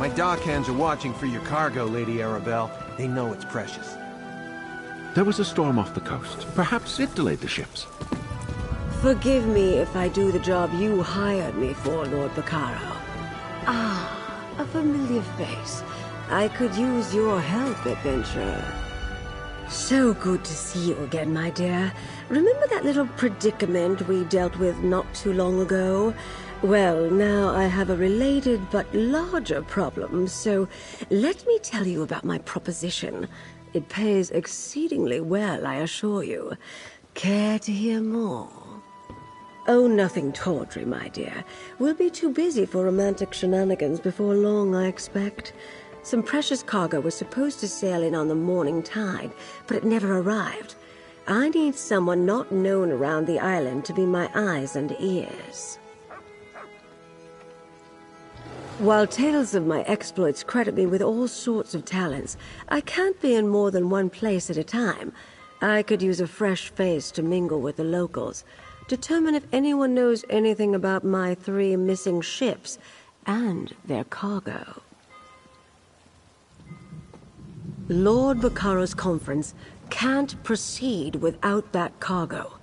My dockhands are watching for your cargo, Lady Arabelle. They know it's precious. There was a storm off the coast. Perhaps it delayed the ships. Forgive me if I do the job you hired me for, Lord Baccaro. Ah, a familiar face. I could use your help, adventurer. So good to see you again, my dear. Remember that little predicament we dealt with not too long ago? Well, now I have a related but larger problem, so let me tell you about my proposition. It pays exceedingly well, I assure you. Care to hear more? Oh, nothing tawdry, my dear. We'll be too busy for romantic shenanigans before long, I expect. Some precious cargo was supposed to sail in on the morning tide, but it never arrived. I need someone not known around the island to be my eyes and ears. While tales of my exploits credit me with all sorts of talents, I can't be in more than one place at a time. I could use a fresh face to mingle with the locals, determine if anyone knows anything about my 3 missing ships and their cargo. Lord Baccaro's conference can't proceed without that cargo.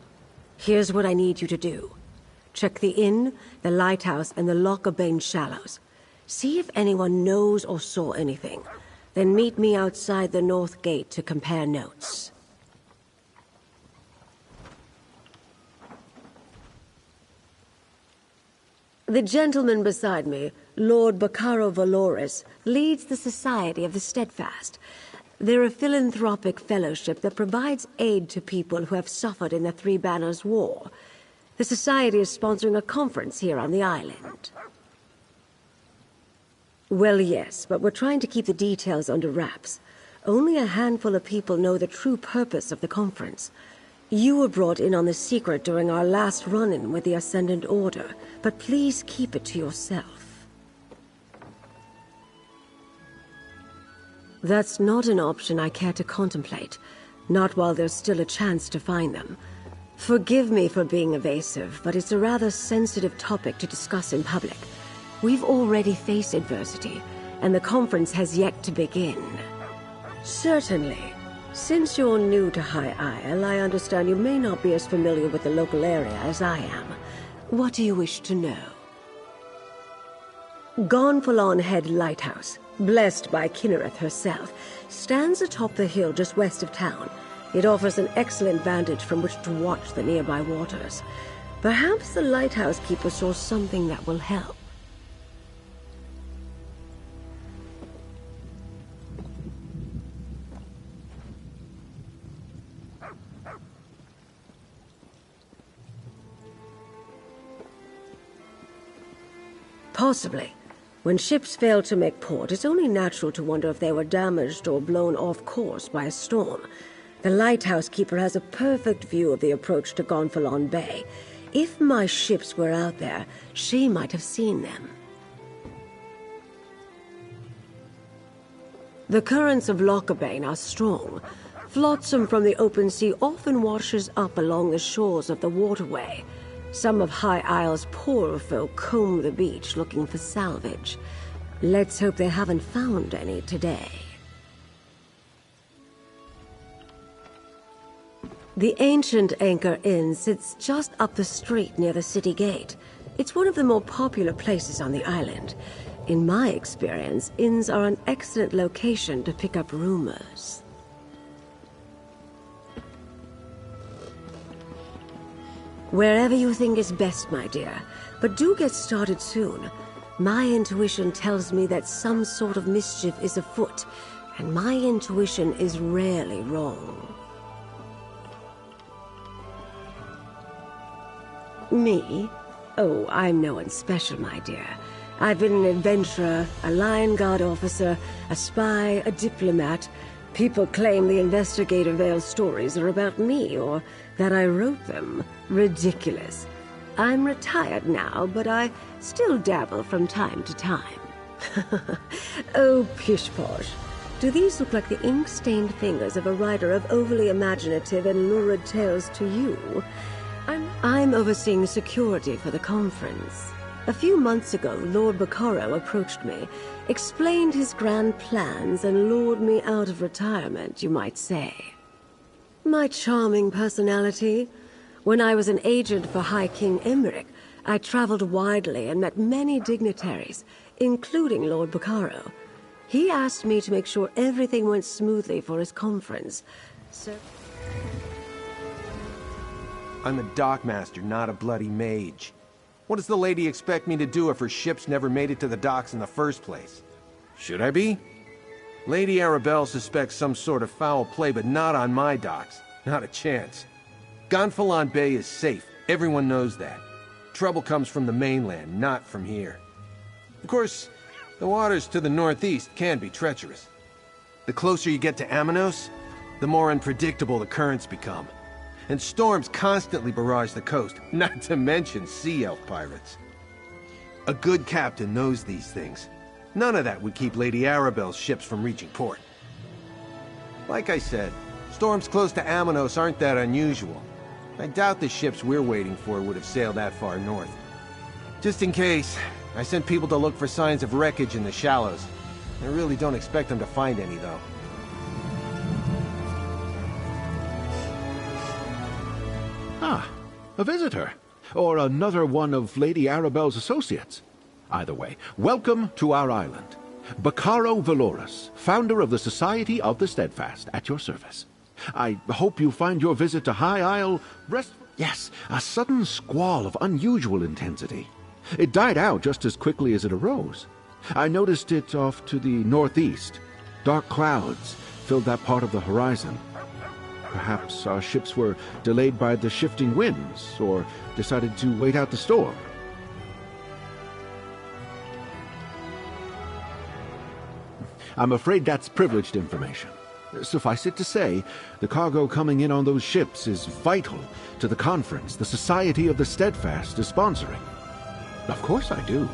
Here's what I need you to do. Check the inn, the lighthouse, and the Lochabane shallows. See if anyone knows or saw anything. Then meet me outside the north gate to compare notes. The gentleman beside me, Lord Baccaro Valoris, leads the Society of the Steadfast. They're a philanthropic fellowship that provides aid to people who have suffered in the Three Banners War. The Society is sponsoring a conference here on the island. Well, yes, but we're trying to keep the details under wraps. Only a handful of people know the true purpose of the conference. You were brought in on the secret during our last run-in with the Ascendant Order, but please keep it to yourself. That's not an option I care to contemplate, not while there's still a chance to find them. Forgive me for being evasive, but it's a rather sensitive topic to discuss in public. We've already faced adversity, and the conference has yet to begin. Certainly. Since you're new to High Isle, I understand you may not be as familiar with the local area as I am. What do you wish to know? Gonfalon Head Lighthouse, blessed by Kinnereth herself, stands atop the hill just west of town. It offers an excellent vantage from which to watch the nearby waters. Perhaps the lighthouse keeper saw something that will help. Possibly. When ships fail to make port, it's only natural to wonder if they were damaged or blown off course by a storm. The lighthouse keeper has a perfect view of the approach to Gonfalon Bay. If my ships were out there, she might have seen them. The currents of Lochabane are strong. Flotsam from the open sea often washes up along the shores of the waterway. Some of High Isle's poorer folk comb the beach looking for salvage. Let's hope they haven't found any today. The ancient Anchor Inn sits just up the street near the city gate. It's one of the more popular places on the island. In my experience, inns are an excellent location to pick up rumors. Wherever you think is best, my dear. But do get started soon. My intuition tells me that some sort of mischief is afoot, and my intuition is rarely wrong. Me? Oh, I'm no one special, my dear. I've been an adventurer, a Lion Guard officer, a spy, a diplomat. People claim the Investigator Vale stories are about me, or that I wrote them. Ridiculous. I'm retired now, but I still dabble from time to time. Oh, pish-posh. Do these look like the ink-stained fingers of a writer of overly imaginative and lurid tales to you? I'm overseeing security for the conference. A few months ago, Lord Bacaro approached me, explained his grand plans, and lured me out of retirement, you might say. My charming personality. When I was an agent for High King Emmerich, I traveled widely and met many dignitaries, including Lord Bacaro. He asked me to make sure everything went smoothly for his conference, so... I'm a dockmaster, not a bloody mage. What does the lady expect me to do if her ships never made it to the docks in the first place? Should I be? Lady Arabelle suspects some sort of foul play, but not on my docks. Not a chance. Gonfalon Bay is safe. Everyone knows that. Trouble comes from the mainland, not from here. Of course, the waters to the northeast can be treacherous. The closer you get to Amanos, the more unpredictable the currents become. And storms constantly barrage the coast, not to mention sea elf pirates. A good captain knows these things. None of that would keep Lady Arabelle's ships from reaching port. Like I said, storms close to Amanos aren't that unusual. I doubt the ships we're waiting for would have sailed that far north. Just in case, I sent people to look for signs of wreckage in the shallows. I really don't expect them to find any, though. Ah, a visitor. Or another one of Lady Arabelle's associates. Either way, welcome to our island. Bacaro Valorous, founder of the Society of the Steadfast, at your service. I hope you find your visit to High Isle Yes, a sudden squall of unusual intensity. It died out just as quickly as it arose. I noticed it off to the northeast. Dark clouds filled that part of the horizon. Perhaps our ships were delayed by the shifting winds, or decided to wait out the storm. I'm afraid that's privileged information. Suffice it to say, the cargo coming in on those ships is vital to the conference the Society of the Steadfast is sponsoring. Of course I do,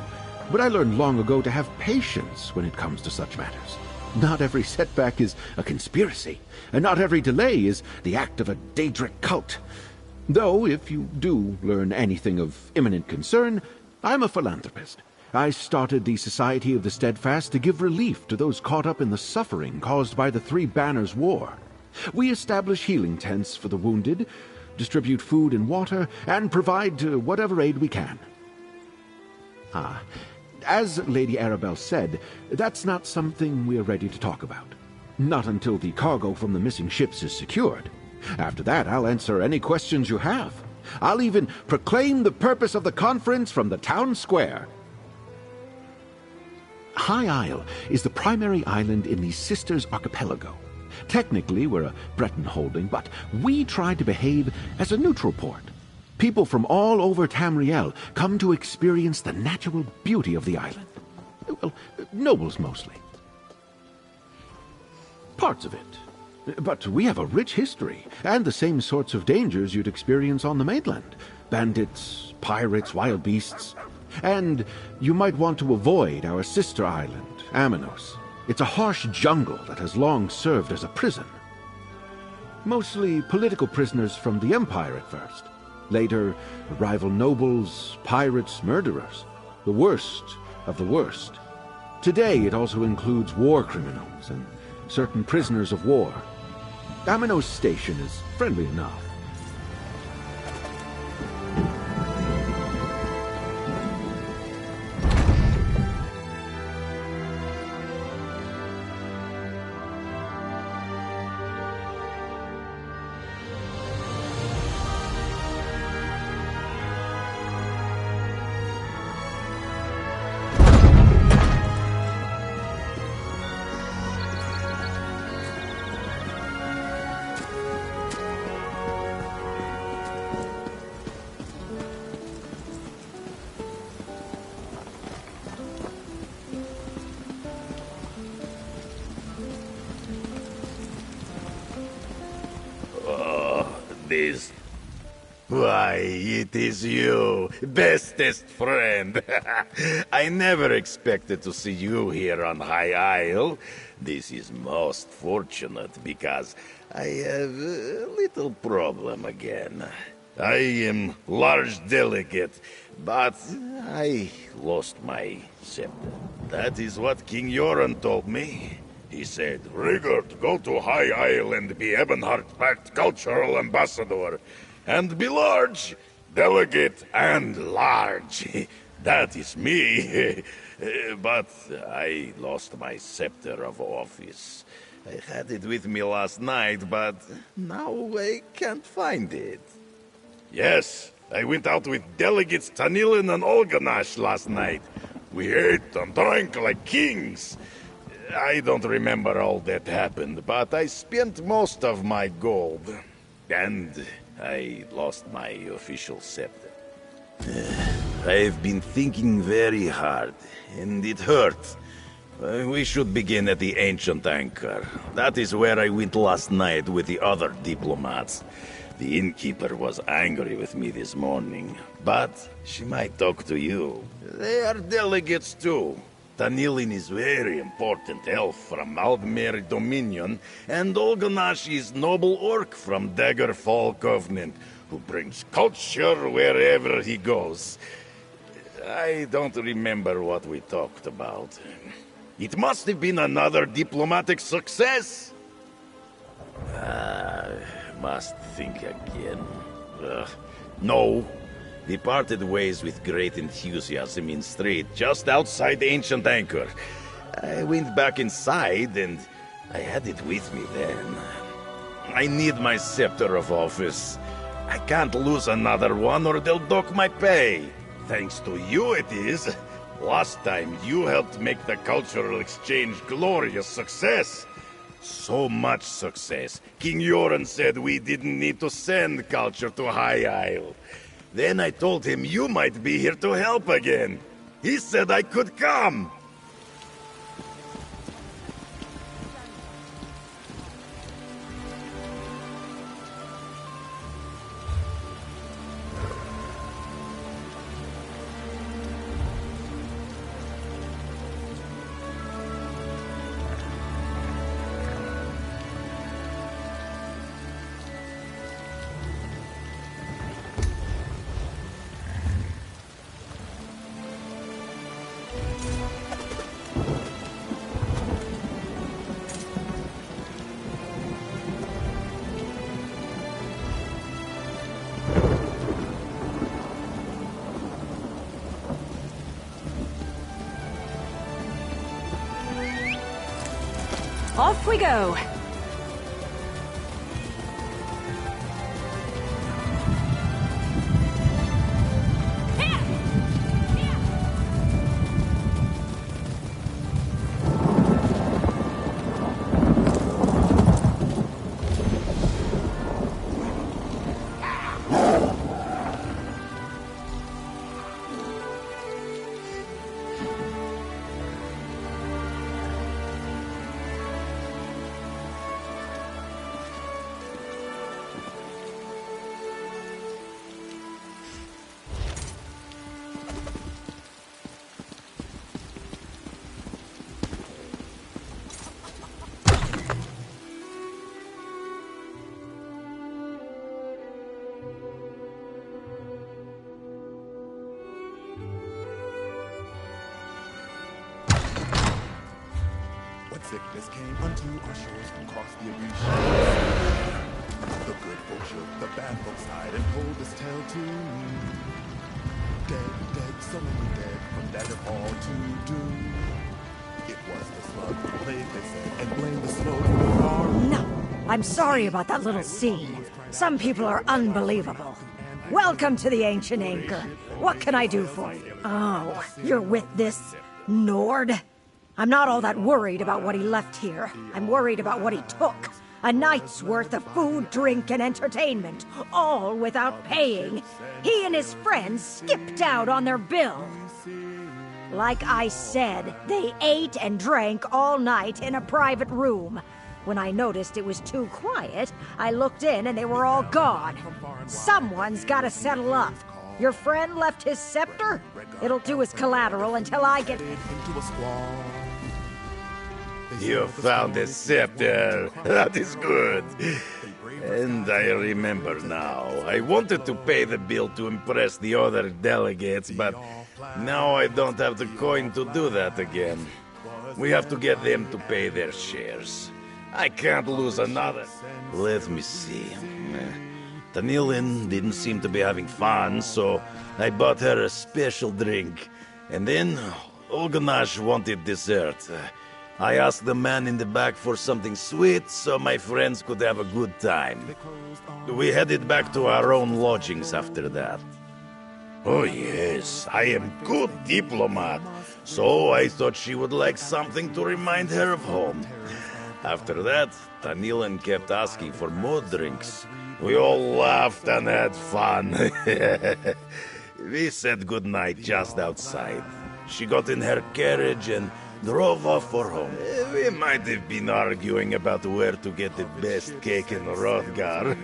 but I learned long ago to have patience when it comes to such matters. Not every setback is a conspiracy, and not every delay is the act of a Daedric cult. Though, if you do learn anything of imminent concern, I'm a philanthropist. I started the Society of the Steadfast to give relief to those caught up in the suffering caused by the Three Banners War. We establish healing tents for the wounded, distribute food and water, and provide whatever aid we can. As Lady Arabelle said, that's not something we're ready to talk about. Not until the cargo from the missing ships is secured. After that, I'll answer any questions you have. I'll even proclaim the purpose of the conference from the town square. High Isle is the primary island in the Sisters Archipelago. Technically, we're a Breton holding, but we try to behave as a neutral port. People from all over Tamriel come to experience the natural beauty of the island. Well, nobles mostly. Parts of it. But we have a rich history, and the same sorts of dangers you'd experience on the mainland. Bandits, pirates, wild beasts. And you might want to avoid our sister island, Amanos. It's a harsh jungle that has long served as a prison. Mostly political prisoners from the Empire at first. Later, rival nobles, pirates, murderers. The worst of the worst. Today it also includes war criminals and certain prisoners of war. Amanos Station is friendly enough. Why, it is you, bestest friend. I never expected to see you here on High Isle. This is most fortunate because I have a little problem again. I am large delegate, but I lost my scepter. That is what King Yoren told me. He said, Rigurd, go to High Isle and be Ebonheart Pact cultural ambassador. And be large, delegate, and large. That is me. But I lost my scepter of office. I had it with me last night, but now I can't find it. Yes, I went out with delegates Tanilin and Olganash last night. We ate and drank like kings. I don't remember all that happened, but I spent most of my gold. And I lost my official scepter. I've been thinking very hard, and it hurt. We should begin at the Ancient Anchor. That is where I went last night with the other diplomats. The innkeeper was angry with me this morning, but she might talk to you. They are delegates too. Tanilin is very important elf from Aldmere Dominion, and Olganash is noble orc from Daggerfall Covenant, who brings culture wherever he goes. I don't remember what we talked about. It must have been another diplomatic success. Must think again. No. We parted ways with great enthusiasm in street just outside the Ancient Anchor. I went back inside and I had it with me then. I need my scepter of office. I can't lose another one or they'll dock my pay. Thanks to you it is. Last time you helped make the cultural exchange glorious success. So much success. King Yoren said we didn't need to send culture to High Isle. Then I told him you might be here to help again. He said I could come. Off we go! Sickness came unto our shores from across the Arisha. The good folk shook, the bad folks hide and told this tale to me. Dead, dead, so many dead, from Daggerfall to doom. It was the slug plague, they said, and blamed the slow for No, I'm sorry about that little scene. Some people are unbelievable. Welcome to the Ancient Anchor. What can I do for you? Oh, you're with this Nord? I'm not all that worried about what he left here. I'm worried about what he took. A night's worth of food, drink, and entertainment, all without paying. He and his friends skipped out on their bill. Like I said, they ate and drank all night in a private room. When I noticed it was too quiet, I looked in and they were all gone. Someone's gotta settle up. Your friend left his scepter? It'll do as collateral until I get into a squall. You found a scepter. That is good. And I remember now. I wanted to pay the bill to impress the other delegates, but now I don't have the coin to do that again. We have to get them to pay their shares. I can't lose another. Let me see. Tamriel didn't seem to be having fun, so I bought her a special drink. And then Olganash wanted dessert. I asked the man in the back for something sweet so my friends could have a good time. We headed back to our own lodgings after that. Oh yes, I am good diplomat, so I thought she would like something to remind her of home. After that, Tamriel kept asking for more drinks. We all laughed and had fun. We said goodnight just outside. She got in her carriage and drove off for home. We might have been arguing about where to get the best cake in Rodgar.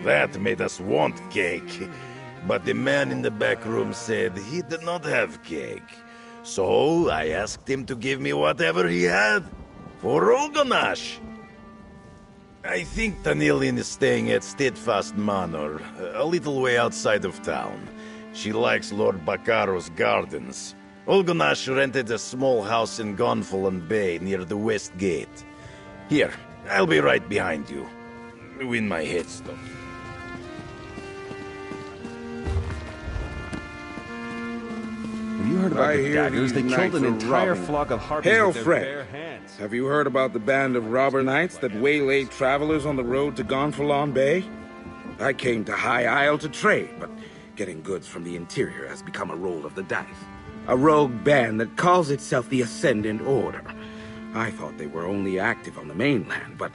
That made us want cake. But the man in the back room said he did not have cake. So I asked him to give me whatever he had for Olganash. I think Tamriel is staying at Steadfast Manor, a little way outside of town. She likes Lord Bakaro's gardens. Olganash rented a small house in Gonfalon Bay near the West Gate. Here, I'll be right behind you. When my head stops. Have you heard about the daggers? They killed an entire flock of harpies Hail, with their Fred. bare hands. Have you heard about the band of robber knights that waylaid travelers on the road to Gonfalon Bay? I came to High Isle to trade, but getting goods from the interior has become a roll of the dice. A rogue band that calls itself the Ascendant Order. I thought they were only active on the mainland, but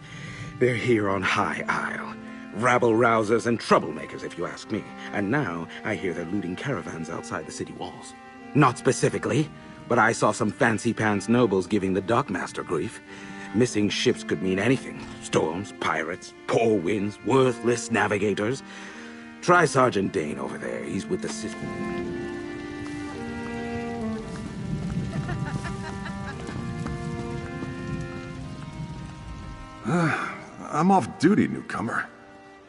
they're here on High Isle. Rabble-rousers and troublemakers, if you ask me. And now I hear they're looting caravans outside the city walls. Not specifically, but I saw some fancy-pants nobles giving the dockmaster grief. Missing ships could mean anything. Storms, pirates, poor winds, worthless navigators. Try Sergeant Dane over there. He's with the city. I'm off duty, newcomer.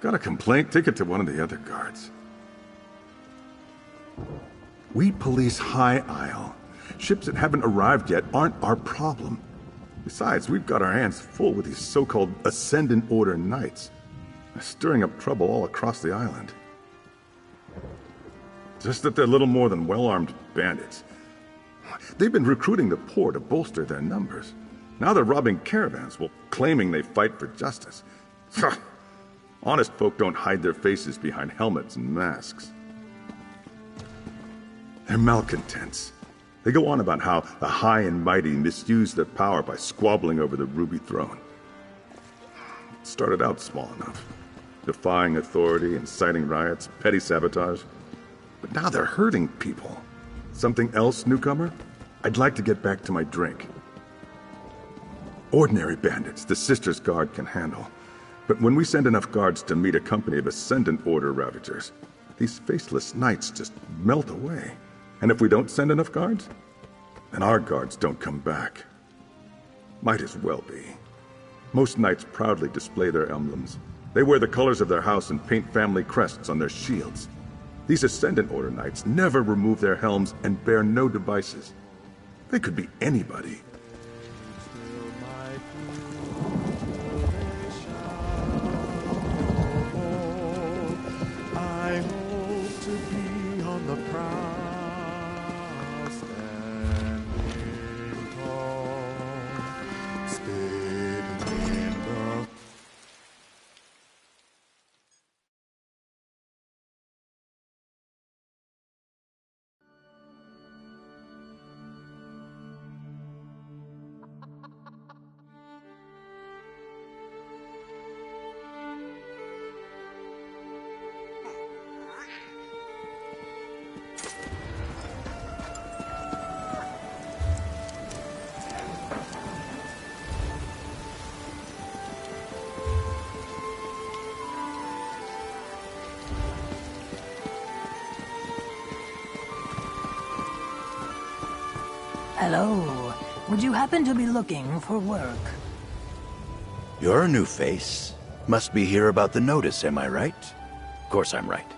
Got a complaint? Take it to one of the other guards. We police High Isle. Ships that haven't arrived yet aren't our problem. Besides, we've got our hands full with these so-called Ascendant Order Knights. They're stirring up trouble all across the island. Just that they're little more than well-armed bandits. They've been recruiting the poor to bolster their numbers. Now they're robbing caravans while claiming they fight for justice. Honest folk don't hide their faces behind helmets and masks. They're malcontents. They go on about how the high and mighty misuse their power by squabbling over the Ruby Throne. It started out small enough, defying authority, inciting riots, petty sabotage. But now they're hurting people. Something else, newcomer? I'd like to get back to my drink. Ordinary bandits, the Sisters' Guard can handle. But when we send enough guards to meet a company of Ascendant Order Ravagers, these faceless knights just melt away. And if we don't send enough guards, then our guards don't come back. Might as well be. Most knights proudly display their emblems. They wear the colors of their house and paint family crests on their shields. These Ascendant Order knights never remove their helms and bear no devices. They could be anybody. I hope to be on the prow, standing tall, spitting in the Hello. Would you happen to be looking for work? You're a new face. Must be here about the notice, am I right? Of course I'm right.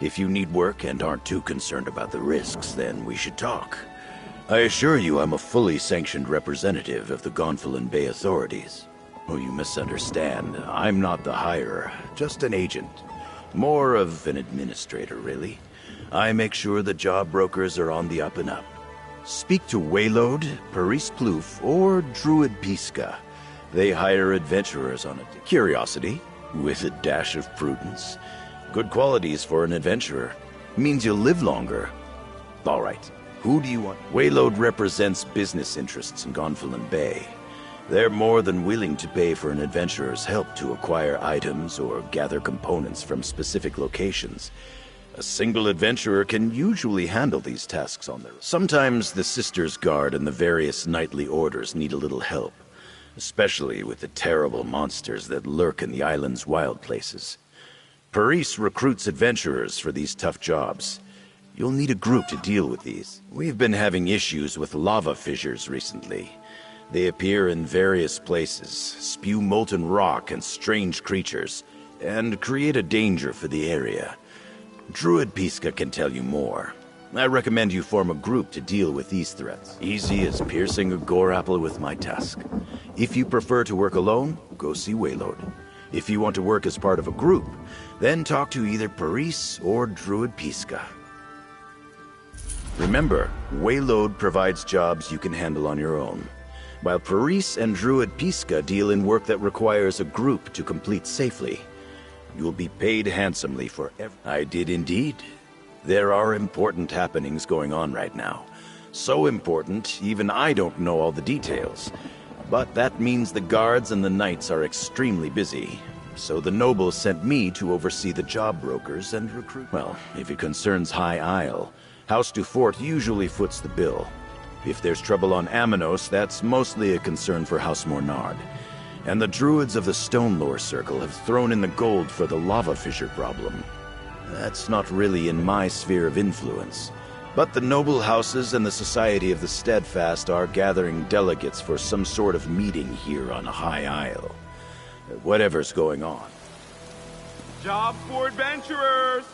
If you need work and aren't too concerned about the risks, then we should talk. I assure you I'm a fully sanctioned representative of the Gonfalon Bay authorities. Oh, you misunderstand. I'm not the hirer, just an agent. More of an administrator, really. I make sure the job brokers are on the up and up. Speak to Waylode, Paris Plouffe, or Druid Pisca. They hire adventurers on a curiosity, with a dash of prudence. Good qualities for an adventurer. Means you'll live longer. All right. Who do you want? Waylode represents business interests in Gonfalon Bay. They're more than willing to pay for an adventurer's help to acquire items or gather components from specific locations. A single adventurer can usually handle these tasks on their own. Sometimes the Sisters Guard and the various knightly orders need a little help, especially with the terrible monsters that lurk in the island's wild places. Paris recruits adventurers for these tough jobs. You'll need a group to deal with these. We've been having issues with lava fissures recently. They appear in various places, spew molten rock and strange creatures, and create a danger for the area. Druid Pisca can tell you more. I recommend you form a group to deal with these threats. Easy as piercing a gore apple with my tusk. If you prefer to work alone, go see Waylode. If you want to work as part of a group, then talk to either Paris or Druid Pisca. Remember, Waylode provides jobs you can handle on your own, while Paris and Druid Pisca deal in work that requires a group to complete safely. You'll be paid handsomely for I did indeed. There are important happenings going on right now. So important, even I don't know all the details. But that means the guards and the knights are extremely busy. So the nobles sent me to oversee the job brokers and recruit. Well, if it concerns High Isle, House du Fort usually foots the bill. If there's trouble on Amanos, that's mostly a concern for House Mornard. And the druids of the Stonelore Circle have thrown in the gold for the lava fissure problem. That's not really in my sphere of influence. But the noble houses and the Society of the Steadfast are gathering delegates for some sort of meeting here on High Isle. Whatever's going on. Job for adventurers!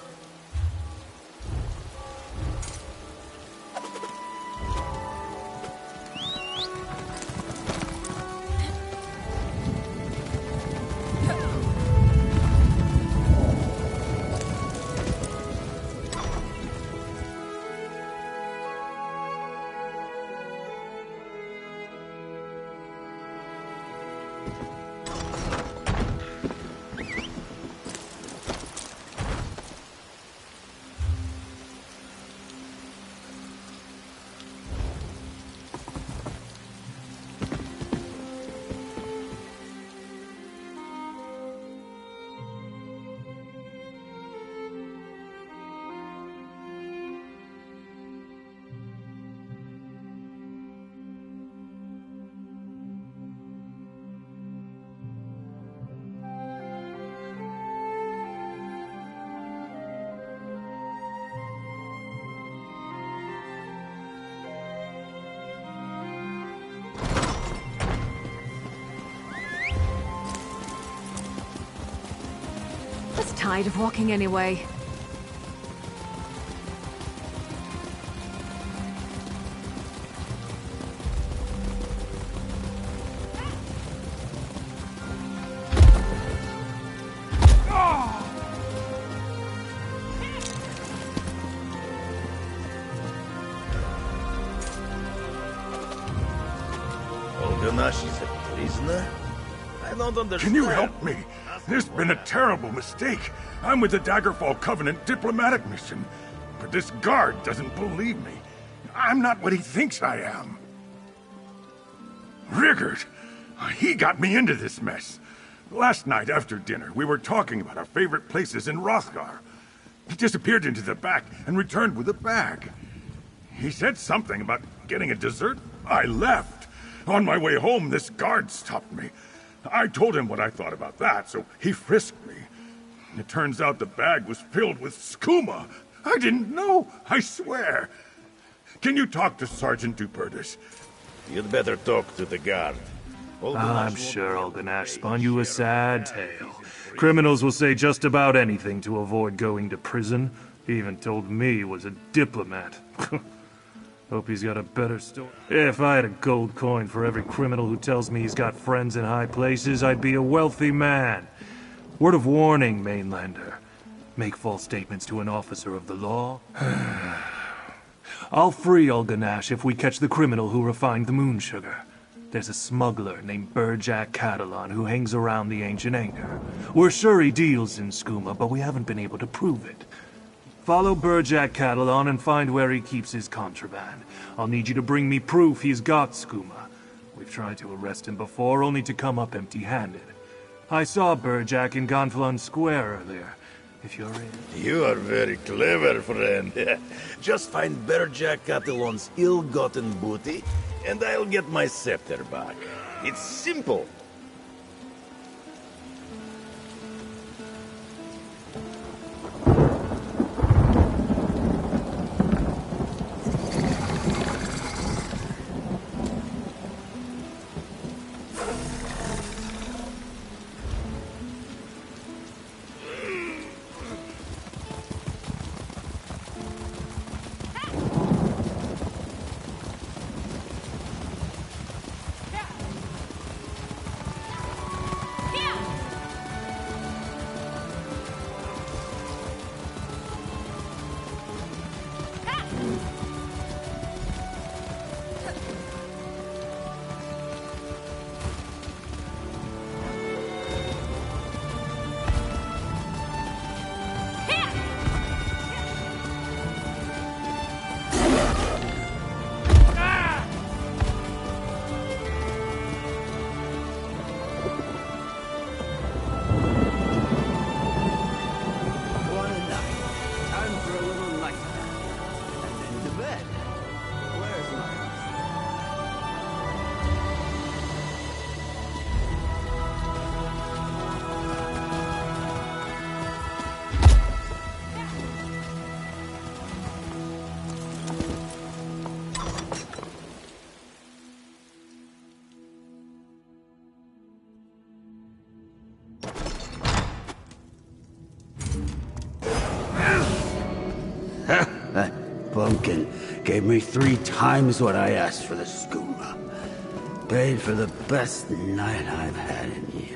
Tired of walking anyway. Olganashi's a prisoner? I don't understand. Can you help me? There's been a terrible mistake. I'm with the Daggerfall Covenant diplomatic mission, but this guard doesn't believe me. I'm not what he thinks I am. Rigard, he got me into this mess. Last night after dinner, we were talking about our favorite places in Rothgar. He disappeared into the back and returned with a bag. He said something about getting a dessert. I left. On my way home, this guard stopped me. I told him what I thought about that, so he frisked me. It turns out the bag was filled with skooma. I didn't know, I swear. Can you talk to Sergeant Dupertis? You'd better talk to the guard. I'm sure Olganash spun you a sad tale. Criminals will say just about anything to avoid going to prison. He even told me he was a diplomat. Hope he's got a better story. If I had a gold coin for every criminal who tells me he's got friends in high places, I'd be a wealthy man. Word of warning, Mainlander. Make false statements to an officer of the law. I'll free Ulganash if we catch the criminal who refined the moon sugar. There's a smuggler named Burjack Catalan who hangs around the Ancient Anchor. We're sure he deals in skooma, but we haven't been able to prove it. Follow Burjack Catalan and find where he keeps his contraband. I'll need you to bring me proof he's got skooma. We've tried to arrest him before, only to come up empty-handed. I saw Burjack in Gonfalon Square earlier. If you're in... You are very clever, friend. Just find Burjack Catalan's ill-gotten booty, and I'll get my scepter back. It's simple. Bumpkin gave me 3 times what I asked for the skooma. Paid for the best night I've had in years.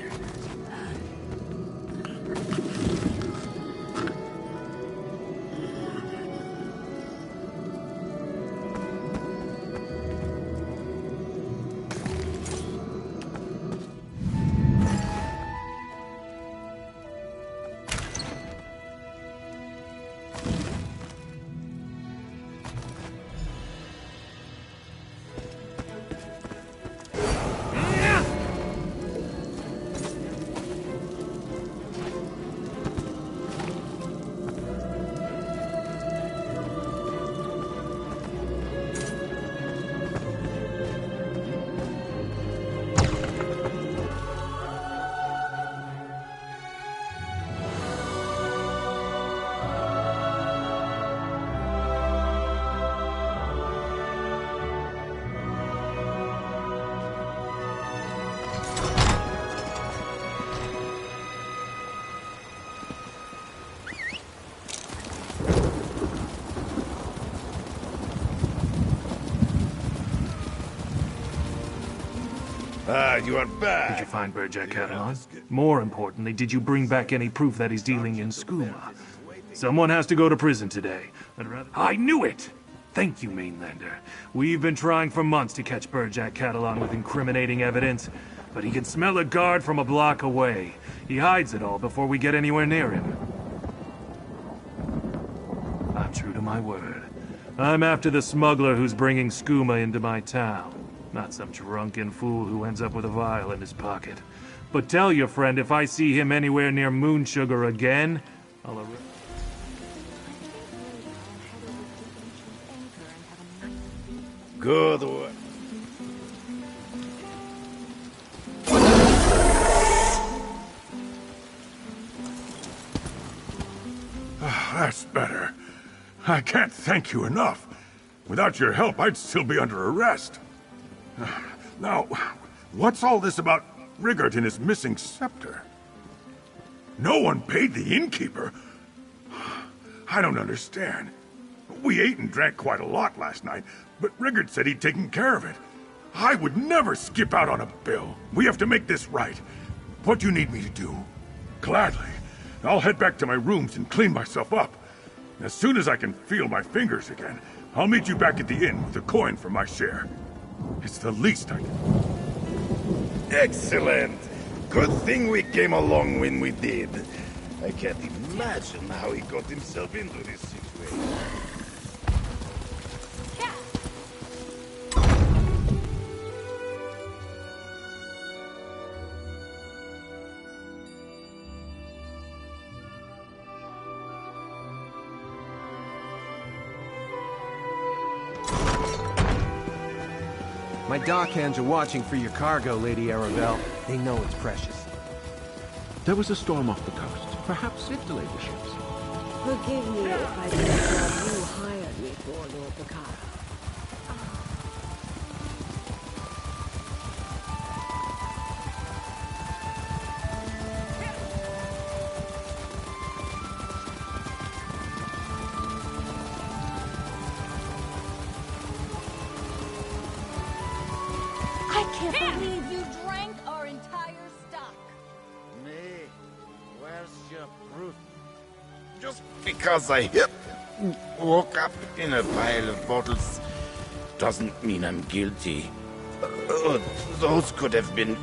Ah, you are back. Did you find Burjack Catalan? More importantly, did you bring back any proof that he's dealing in skooma? Someone has to go to prison today. I knew it! Thank you, Mainlander. We've been trying for months to catch Burjack Catalan with incriminating evidence, but he can smell a guard from a block away. He hides it all before we get anywhere near him. I'm true to my word. I'm after the smuggler who's bringing skooma into my town. Not some drunken fool who ends up with a vial in his pocket. But tell your friend if I see him anywhere near moon sugar again, I'll arrest... Good work. That's better. I can't thank you enough. Without your help, I'd still be under arrest. Now, what's all this about Rigert and his missing scepter? No one paid the innkeeper? I don't understand. We ate and drank quite a lot last night, but Rigard said he'd taken care of it. I would never skip out on a bill. We have to make this right. What do you need me to do? Gladly. I'll head back to my rooms and clean myself up. As soon as I can feel my fingers again, I'll meet you back at the inn with a coin for my share. It's the least I can... Excellent! Good thing we came along when we did. I can't imagine how he got himself into this situation. My dockhands are watching for your cargo, Lady Arabelle. They know it's precious. There was a storm off the coast. Perhaps it delayed the ships. Forgive me if I do the job you hired me for, Lord Baccara. I can't believe you drank our entire stock. Me? Where's your proof? Just because I woke up in a pile of bottles doesn't mean I'm guilty. Those could have been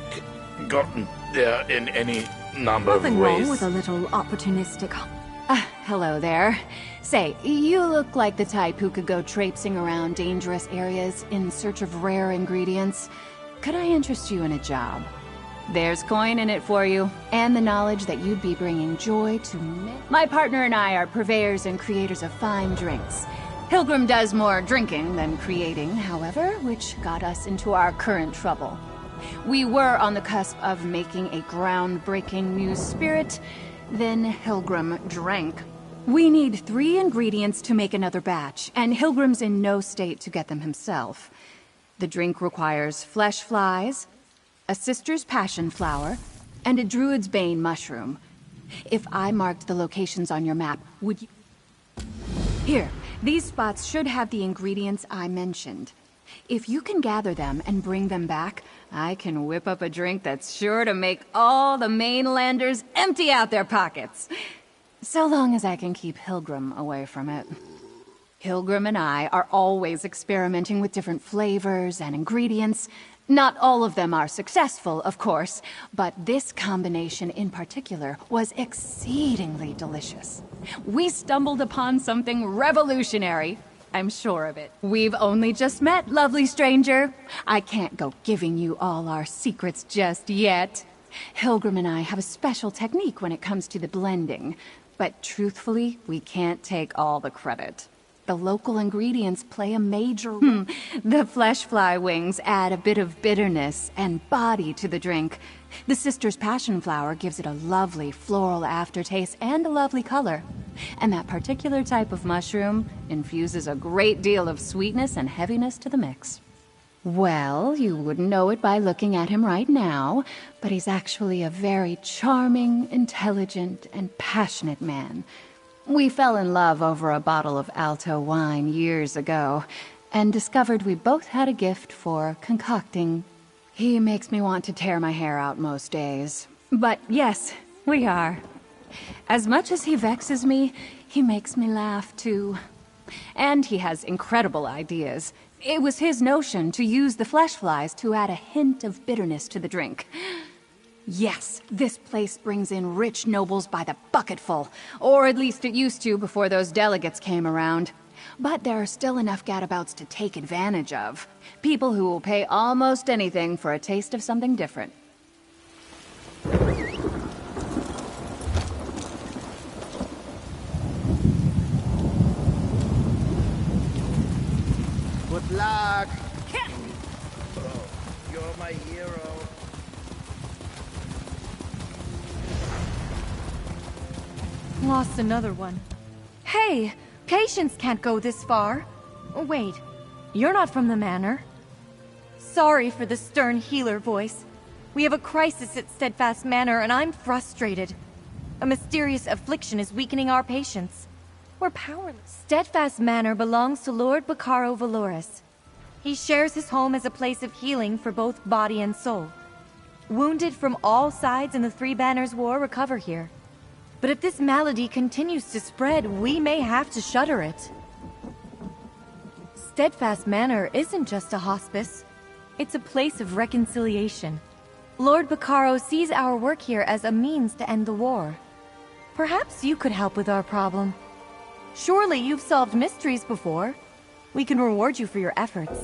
gotten there in any number Nothing of ways. wrong with a little opportunistic... hello there. Say, you look like the type who could go traipsing around dangerous areas in search of rare ingredients. Could I interest you in a job? There's coin in it for you, and the knowledge that you'd be bringing joy to many. My partner and I are purveyors and creators of fine drinks. Pilgrim does more drinking than creating, however, which got us into our current trouble. We were on the cusp of making a groundbreaking new spirit, then Pilgrim drank. We need 3 ingredients to make another batch, and Hilgrim's in no state to get them himself. The drink requires flesh flies, a sister's passion flower, and a druid's bane mushroom. If I marked the locations on your map, would you... Here, these spots should have the ingredients I mentioned. If you can gather them and bring them back, I can whip up a drink that's sure to make all the mainlanders empty out their pockets. So long as I can keep Pilgrim away from it. Pilgrim and I are always experimenting with different flavors and ingredients. Not all of them are successful, of course, but this combination in particular was exceedingly delicious. We stumbled upon something revolutionary. I'm sure of it. We've only just met, lovely stranger. I can't go giving you all our secrets just yet. Pilgrim and I have a special technique when it comes to the blending, but truthfully, we can't take all the credit. The local ingredients play a major role. The flesh fly wings add a bit of bitterness and body to the drink. The sister's passion flower gives it a lovely floral aftertaste and a lovely color. And that particular type of mushroom infuses a great deal of sweetness and heaviness to the mix. Well, you wouldn't know it by looking at him right now, but he's actually a very charming, intelligent, and passionate man. We fell in love over a bottle of Alto wine years ago, and discovered we both had a gift for concocting. He makes me want to tear my hair out most days. But yes, we are. As much as he vexes me, he makes me laugh too. And he has incredible ideas. It was his notion to use the flesh flies to add a hint of bitterness to the drink. Yes, this place brings in rich nobles by the bucketful. Or at least it used to before those delegates came around. But there are still enough gadabouts to take advantage of. People who will pay almost anything for a taste of something different. Good luck! Oh, you're my hero. Lost another one. Hey, Patience can't go this far. Oh, wait, you're not from the manor. Sorry for the stern healer voice. We have a crisis at Steadfast Manor and I'm frustrated. A mysterious affliction is weakening our patience. We're powerless. Steadfast Manor belongs to Lord Bacaro Valoris. He shares his home as a place of healing for both body and soul. Wounded from all sides in the Three Banners War recover here. But if this malady continues to spread, we may have to shutter it. Steadfast Manor isn't just a hospice. It's a place of reconciliation. Lord Bacaro sees our work here as a means to end the war. Perhaps you could help with our problem. Surely you've solved mysteries before. We can reward you for your efforts.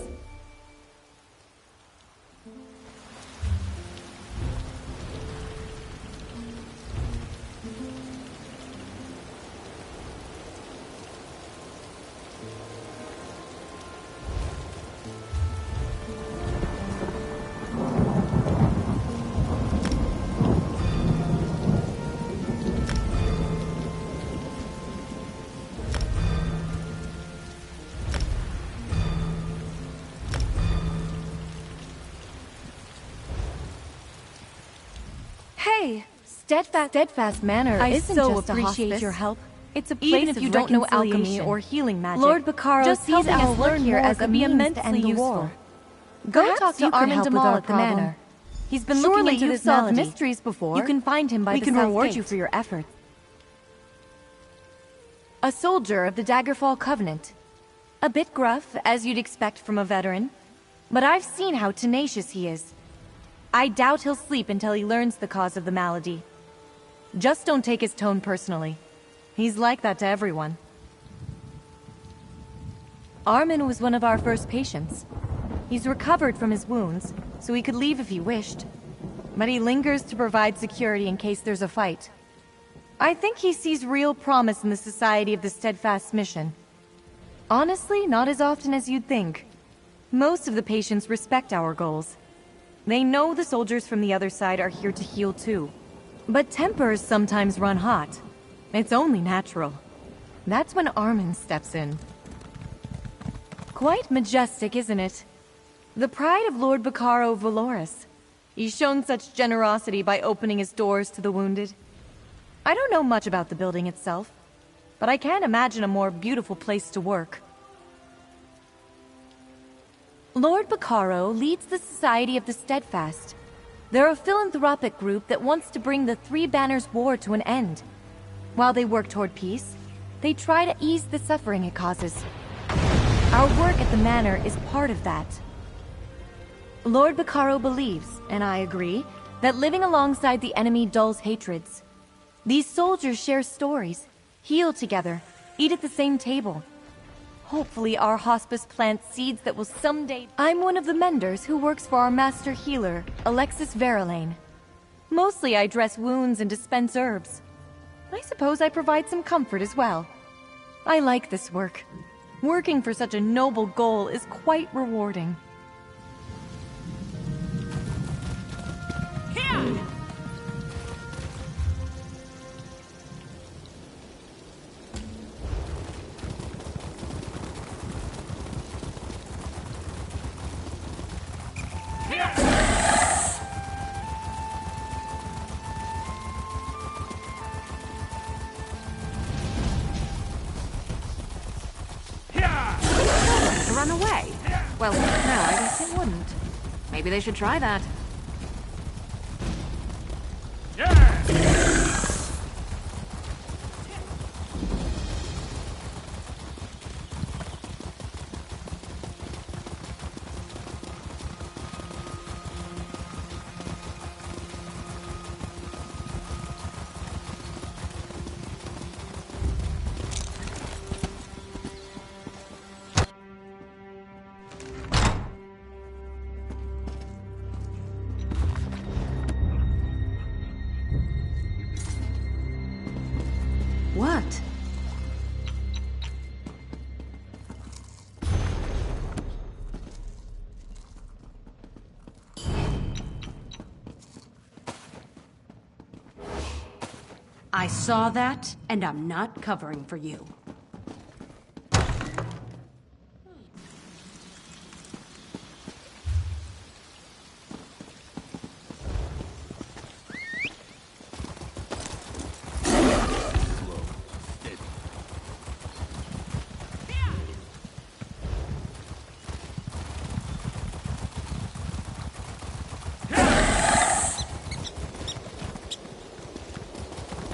Hey, Steadfast Manor isn't so just appreciate a hospice. Your help. It's a place even if you don't know alchemy or healing magic. Lord Bacaro just sees our work here as a means to end the war. Go talk to Armin Damal at the manor. He's been looking into this solved mysteries before. You can find him by the south gate. We can reward you for your efforts. A soldier of the Daggerfall Covenant. A bit gruff, as you'd expect from a veteran. But I've seen how tenacious he is. I doubt he'll sleep until he learns the cause of the malady. Just don't take his tone personally. He's like that to everyone. Armin was one of our first patients. He's recovered from his wounds, so he could leave if he wished. But he lingers to provide security in case there's a fight. I think he sees real promise in the Society of the Steadfast mission. Honestly, not as often as you'd think. Most of the patients respect our goals. They know the soldiers from the other side are here to heal too. But tempers sometimes run hot. It's only natural. That's when Armin steps in. Quite majestic, isn't it? The pride of Lord Bacaro Valoris. He's shown such generosity by opening his doors to the wounded. I don't know much about the building itself, but I can't imagine a more beautiful place to work. Lord Bacaro leads the Society of the Steadfast. They're a philanthropic group that wants to bring the Three Banners War to an end. While they work toward peace, they try to ease the suffering it causes. Our work at the manor is part of that. Lord Bacaro believes, and I agree, that living alongside the enemy dulls hatreds. These soldiers share stories, heal together, eat at the same table. Hopefully our hospice plants seeds that will someday... I'm one of the menders who works for our master healer, Alexis Verlaine. Mostly I dress wounds and dispense herbs. I suppose I provide some comfort as well. I like this work. Working for such a noble goal is quite rewarding. Here! Run away? Well, no, I guess it wouldn't. Maybe they should try that. What? I saw that, and I'm not covering for you.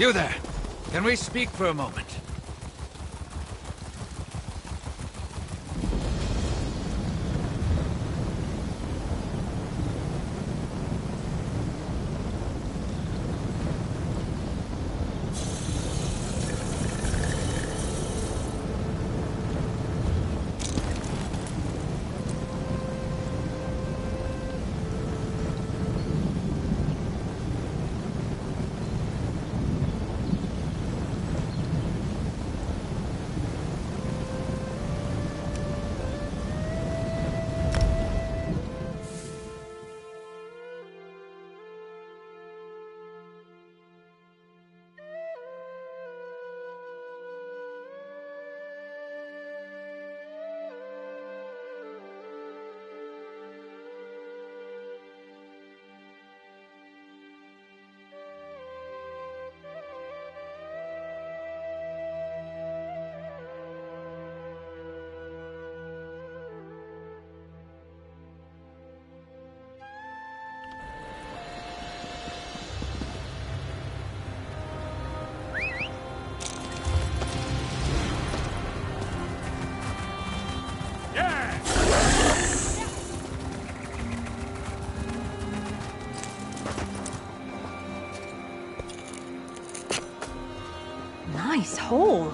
You there! Can we speak for a moment? Nice hole.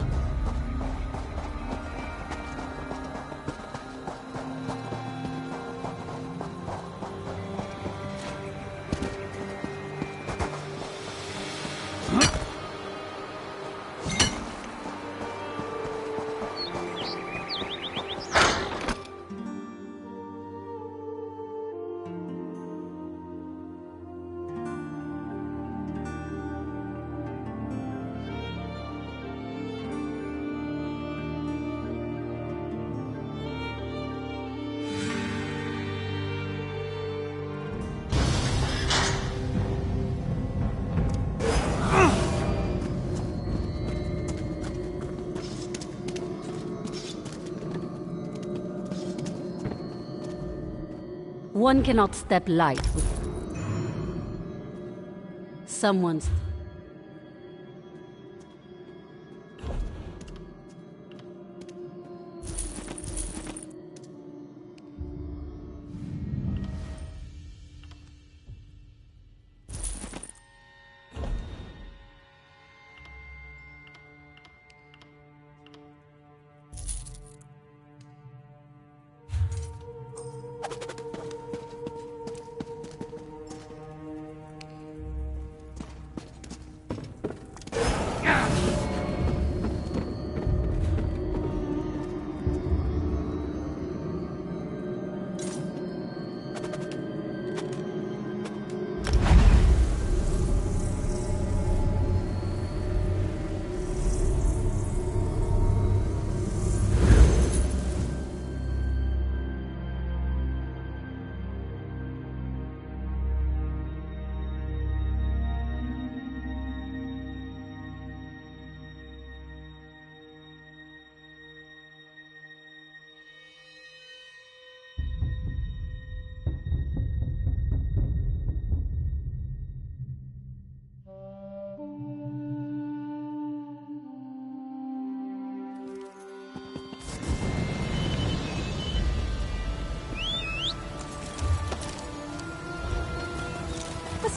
One cannot step light with someone's...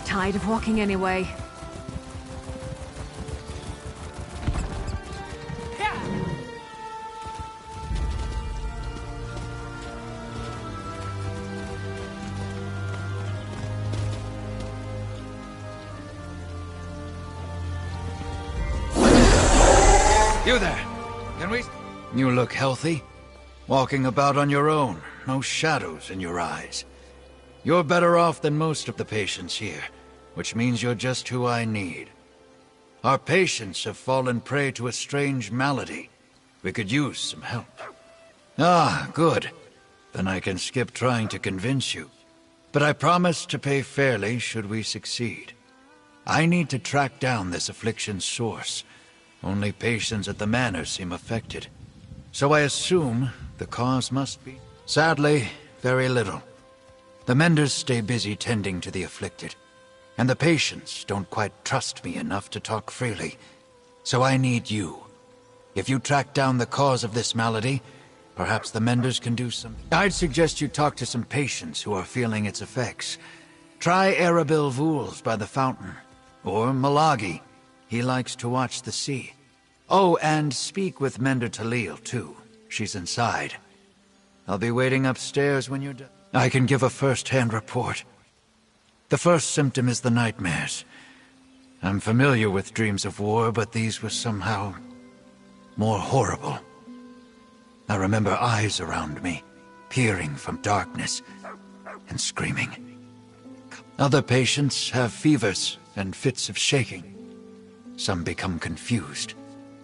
Tired of walking anyway. You there! Can we... You look healthy. Walking about on your own. No shadows in your eyes. You're better off than most of the patients here, which means you're just who I need. Our patients have fallen prey to a strange malady. We could use some help. Ah, good. Then I can skip trying to convince you. But I promise to pay fairly should we succeed. I need to track down this affliction's source. Only patients at the manor seem affected. So I assume the cause must be... Sadly, very little. The menders stay busy tending to the afflicted. and the patients don't quite trust me enough to talk freely. So I need you. If you track down the cause of this malady, perhaps the menders can do some. I'd suggest you talk to some patients who are feeling its effects. Try Arabil Vools by the fountain, or Malagi. He likes to watch the sea. Oh, and speak with Mender Talil, too. She's inside. I'll be waiting upstairs when you're done. I can give a first-hand report. The first symptom is the nightmares. I'm familiar with dreams of war, but these were somehow more horrible. I remember eyes around me, peering from darkness and screaming. Other patients have fevers and fits of shaking. Some become confused,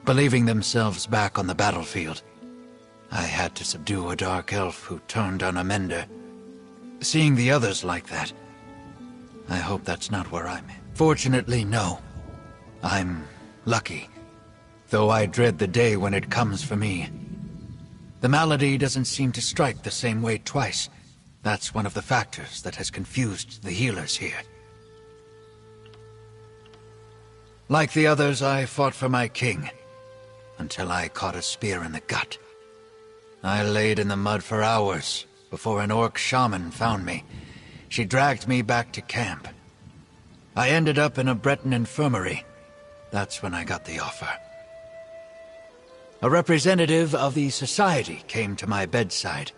believing themselves back on the battlefield. I had to subdue a dark elf who turned on a mender. Seeing the others like that, I hope that's not where I'm at. Fortunately, no. I'm lucky, though I dread the day when it comes for me. The malady doesn't seem to strike the same way twice. That's one of the factors that has confused the healers here. Like the others, I fought for my king, until I caught a spear in the gut. I laid in the mud for hours before an orc shaman found me. She dragged me back to camp. I ended up in a Breton infirmary. That's when I got the offer. A representative of the society came to my bedside.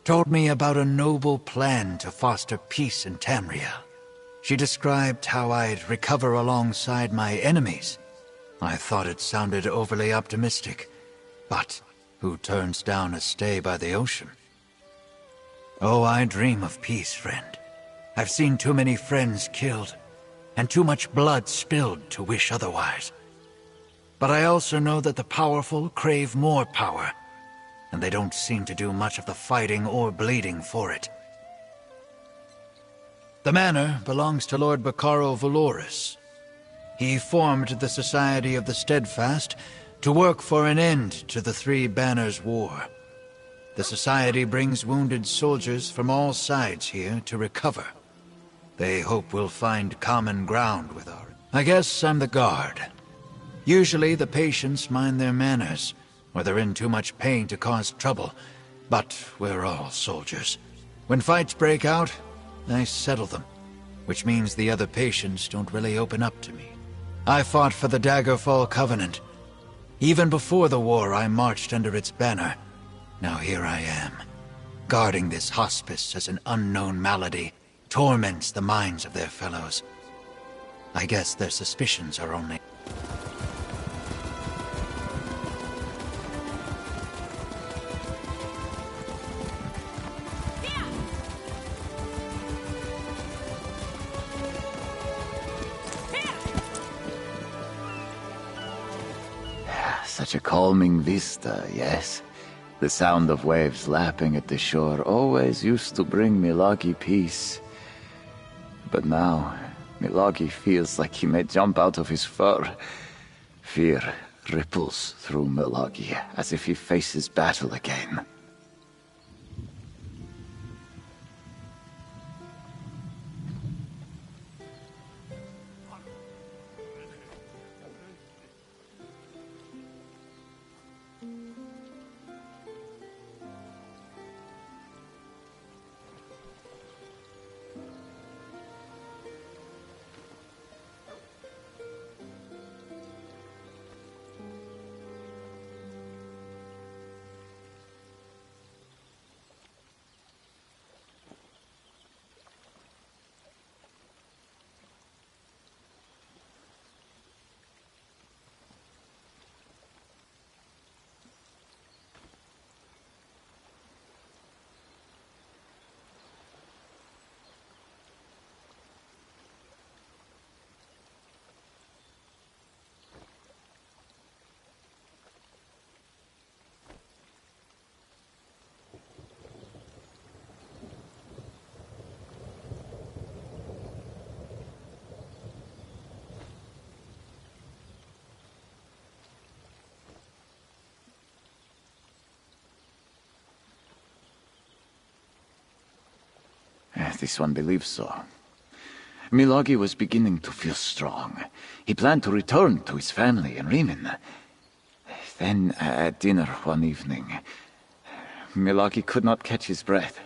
Told me about a noble plan to foster peace in Tamriel. She described how I'd recover alongside my enemies. I thought it sounded overly optimistic, but who turns down a stay by the ocean? Oh, I dream of peace, friend. I've seen too many friends killed, and too much blood spilled to wish otherwise. But I also know that the powerful crave more power, and they don't seem to do much of the fighting or bleeding for it. The manor belongs to Lord Bacaro Valoris. He formed the Society of the Steadfast to work for an end to the Three Banners War. The Society brings wounded soldiers from all sides here to recover. They hope we'll find common ground with our... I guess I'm the guard. Usually the patients mind their manners, or they're in too much pain to cause trouble. But we're all soldiers. When fights break out, I settle them, which means the other patients don't really open up to me. I fought for the Daggerfall Covenant. Even before the war, I marched under its banner. Now here I am, guarding this hospice as an unknown malady torments the minds of their fellows. I guess their suspicions are only... Such a calming vista, yes. The sound of waves lapping at the shore always used to bring Milagi peace. But now, Milagi feels like he may jump out of his fur. Fear ripples through Milagi, as if he faces battle again. This one believes so. Milagi was beginning to feel strong. He planned to return to his family in Riemann. Then, at dinner one evening, Milagi could not catch his breath.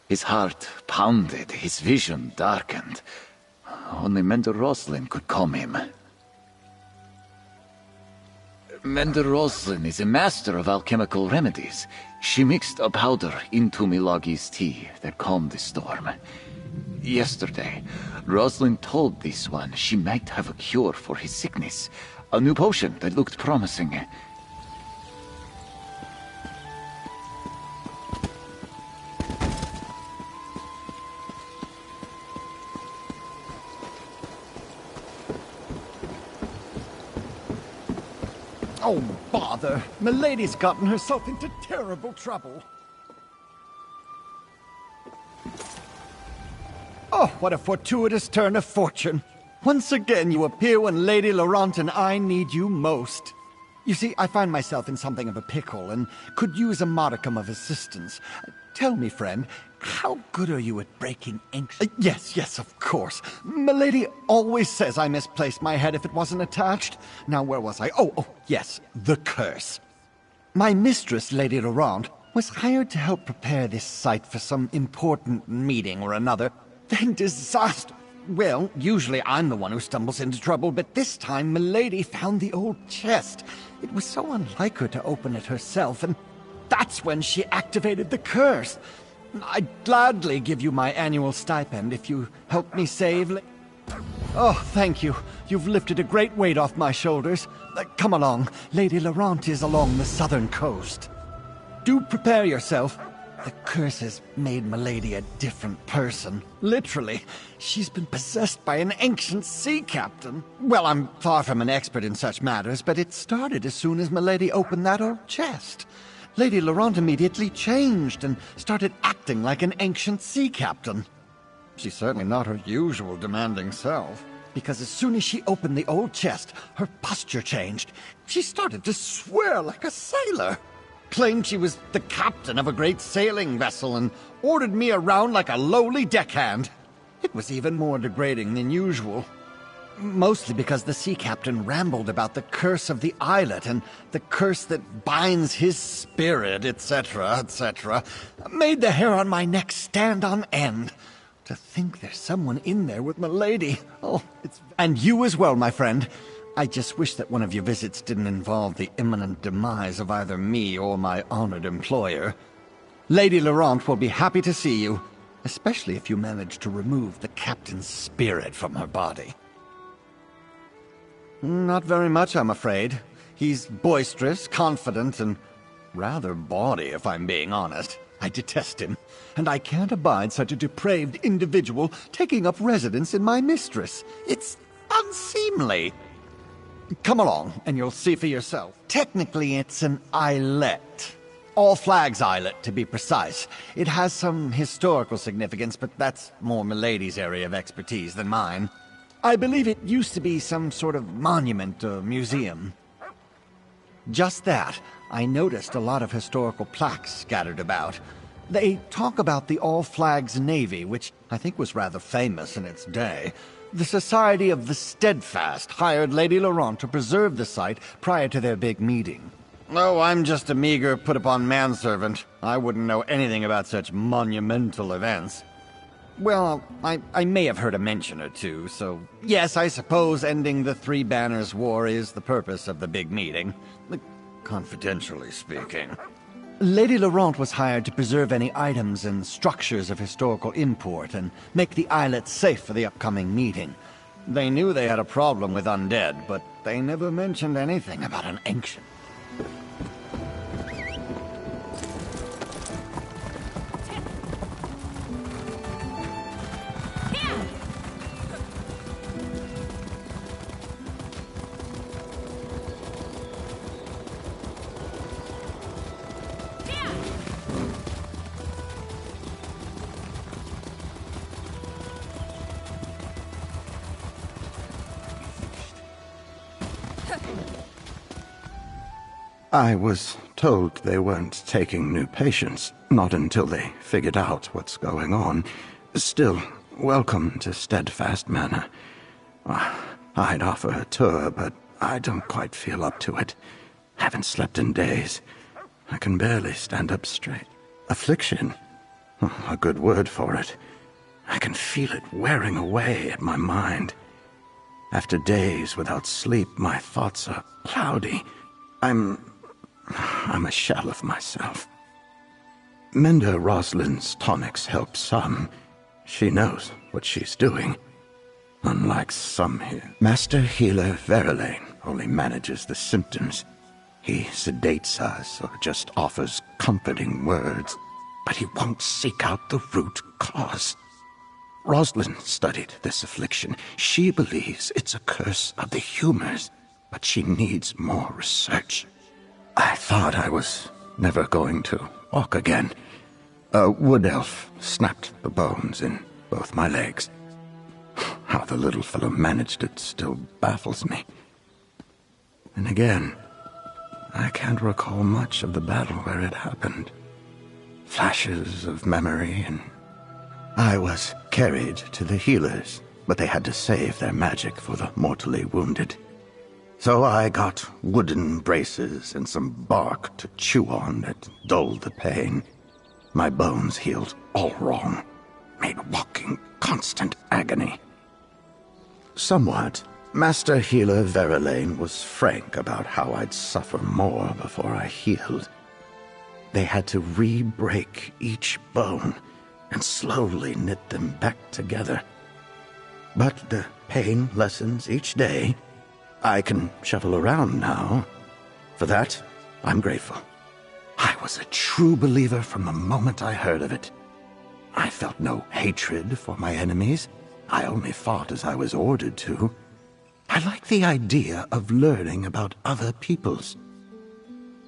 His heart pounded, his vision darkened. Only Mender Roslin could calm him. Mender Roslin is a master of alchemical remedies. She mixed a powder into Milagi's tea that calmed the storm. Yesterday, Roslin told this one she might have a cure for his sickness. A new potion that looked promising. Oh, bother. Milady's gotten herself into terrible trouble. Oh, what a fortuitous turn of fortune. Once again you appear when Lady Laurent and I need you most. You see, I find myself in something of a pickle and could use a modicum of assistance. Tell me, friend, how good are you at breaking ancient... Yes, of course. Milady always says I misplaced my head if it wasn't attached. Now, where was I? Oh, yes, the curse. My mistress, Lady Laurent, was hired to help prepare this site for some important meeting or another. Then disaster... Well, usually I'm the one who stumbles into trouble, but this time Milady found the old chest. It was so unlike her to open it herself, and that's when she activated the curse. I'd gladly give you my annual stipend if you help me save... Oh, thank you. You've lifted a great weight off my shoulders. Come along. Lady Laurent is along the southern coast. Do prepare yourself. The curse has made Milady a different person. Literally. She's been possessed by an ancient sea captain. Well, I'm far from an expert in such matters, but it started as soon as Milady opened that old chest. Lady Laurent immediately changed and started acting like an ancient sea captain. She's certainly not her usual demanding self, because as soon as she opened the old chest, her posture changed. She started to swear like a sailor. Claimed she was the captain of a great sailing vessel and ordered me around like a lowly deckhand. It was even more degrading than usual. Mostly because the sea captain rambled about the curse of the islet and the curse that binds his spirit, etc., etc. Made the hair on my neck stand on end. To think there's someone in there with Milady. Oh, it's... And you as well, my friend. I just wish that one of your visits didn't involve the imminent demise of either me or my honored employer. Lady Laurent will be happy to see you, especially if you manage to remove the captain's spirit from her body. Not very much, I'm afraid. He's boisterous, confident, and rather bawdy, if I'm being honest. I detest him, and I can't abide such a depraved individual taking up residence in my mistress. It's unseemly. Come along, and you'll see for yourself. Technically, it's an islet. All Flags Islet, to be precise. It has some historical significance, but that's more Milady's area of expertise than mine. I believe it used to be some sort of monument or museum. Just that. I noticed a lot of historical plaques scattered about. They talk about the All Flags Navy, which I think was rather famous in its day. The Society of the Steadfast hired Lady Laurent to preserve the site prior to their big meeting. Oh, I'm just a meager, put-upon manservant. I wouldn't know anything about such monumental events. Well, I may have heard a mention or two, so yes, I suppose ending the Three Banners War is the purpose of the big meeting. Confidentially speaking. Lady Laurent was hired to preserve any items and structures of historical import and make the islet safe for the upcoming meeting. They knew they had a problem with undead, but they never mentioned anything about an ancient. I was told they weren't taking new patients, not until they figured out what's going on. Still, welcome to Steadfast Manor. I'd offer a tour, but I don't quite feel up to it. Haven't slept in days. I can barely stand up straight. Affliction? A good word for it. I can feel it wearing away at my mind. After days without sleep, my thoughts are cloudy. I'm a shell of myself. Mender Rosalind's tonics help some. She knows what she's doing. Unlike some here. Master Healer Verlaine only manages the symptoms. He sedates us or just offers comforting words, but he won't seek out the root cause. Rosalind studied this affliction. She believes it's a curse of the humors, but she needs more research. I thought I was never going to walk again. A wood elf snapped the bones in both my legs. How the little fellow managed it still baffles me. And again, I can't recall much of the battle where it happened. Flashes of memory, and I was carried to the healers, but they had to save their magic for the mortally wounded. So I got wooden braces and some bark to chew on that dulled the pain. My bones healed all wrong, made walking constant agony. Somewhat, Master Healer Verlaine was frank about how I'd suffer more before I healed. They had to re-break each bone and slowly knit them back together. But the pain lessens each day. I can shuffle around now. For that, I'm grateful. I was a true believer from the moment I heard of it. I felt no hatred for my enemies. I only fought as I was ordered to. I like the idea of learning about other peoples.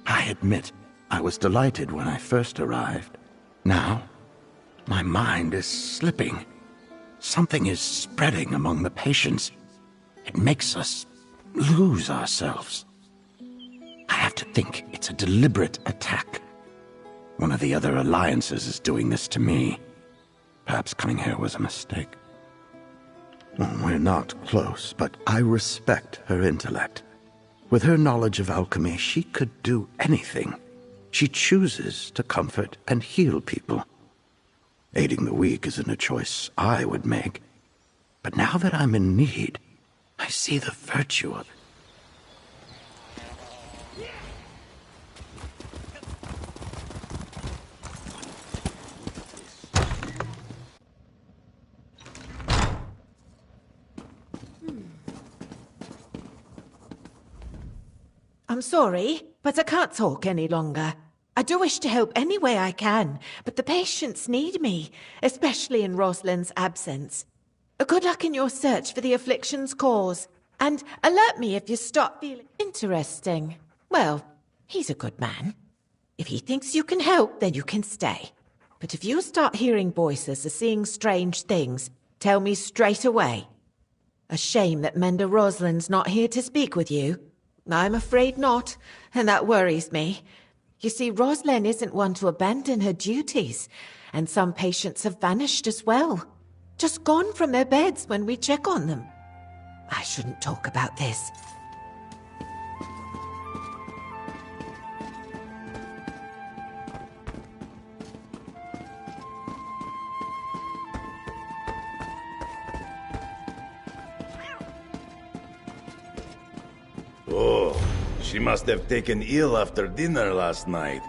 I admit, I was delighted when I first arrived. Now, my mind is slipping. Something is spreading among the patients. It makes us lose ourselves. I have to think it's a deliberate attack. One of the other alliances is doing this to me. Perhaps coming here was a mistake. We're not close, but I respect her intellect. With her knowledge of alchemy, she could do anything. She chooses to comfort and heal people. Aiding the weak isn't a choice I would make. But now that I'm in need, I see the virtue of it. I'm sorry, but I can't talk any longer. I do wish to help any way I can, but the patients need me, especially in Rosalind's absence. Good luck in your search for the affliction's cause, and alert me if you stop feeling interesting. Well, he's a good man. If he thinks you can help, then you can stay. But if you start hearing voices or seeing strange things, tell me straight away. A shame that Mender Rosalind's not here to speak with you. I'm afraid not, and that worries me. You see, Rosalind isn't one to abandon her duties, and some patients have vanished as well. Just gone from their beds when we check on them. I shouldn't talk about this. Oh, she must have taken ill after dinner last night.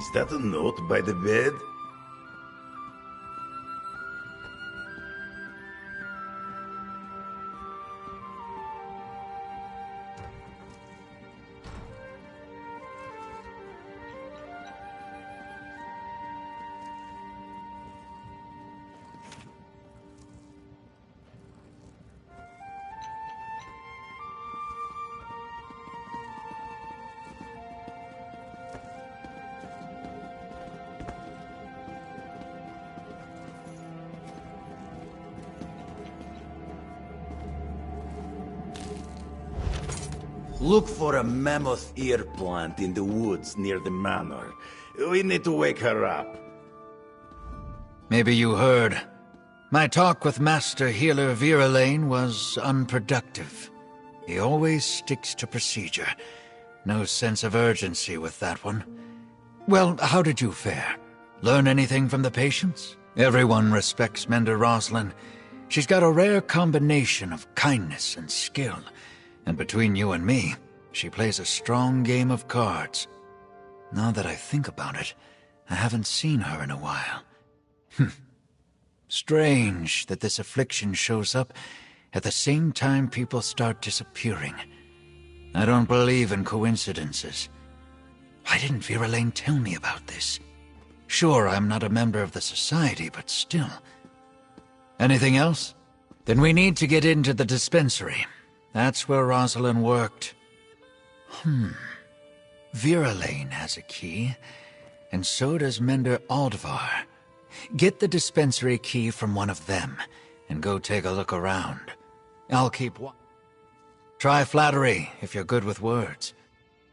Is that a note by the bed? Look for a mammoth ear plant in the woods near the manor. We need to wake her up. Maybe you heard. My talk with Master Healer Viralane was unproductive. He always sticks to procedure. No sense of urgency with that one. Well, how did you fare? Learn anything from the patients? Everyone respects Mender Roslyn. She's got a rare combination of kindness and skill. And between you and me, she plays a strong game of cards. Now that I think about it, I haven't seen her in a while. Strange that this affliction shows up at the same time people start disappearing. I don't believe in coincidences. Why didn't Viralane tell me about this? Sure, I'm not a member of the society, but still. Anything else? Then we need to get into the dispensary. That's where Rosalind worked. Viralane has a key, and so does Mender Aldvar. Get the dispensary key from one of them, and go take a look around. I'll keep watch. Try flattery, if you're good with words.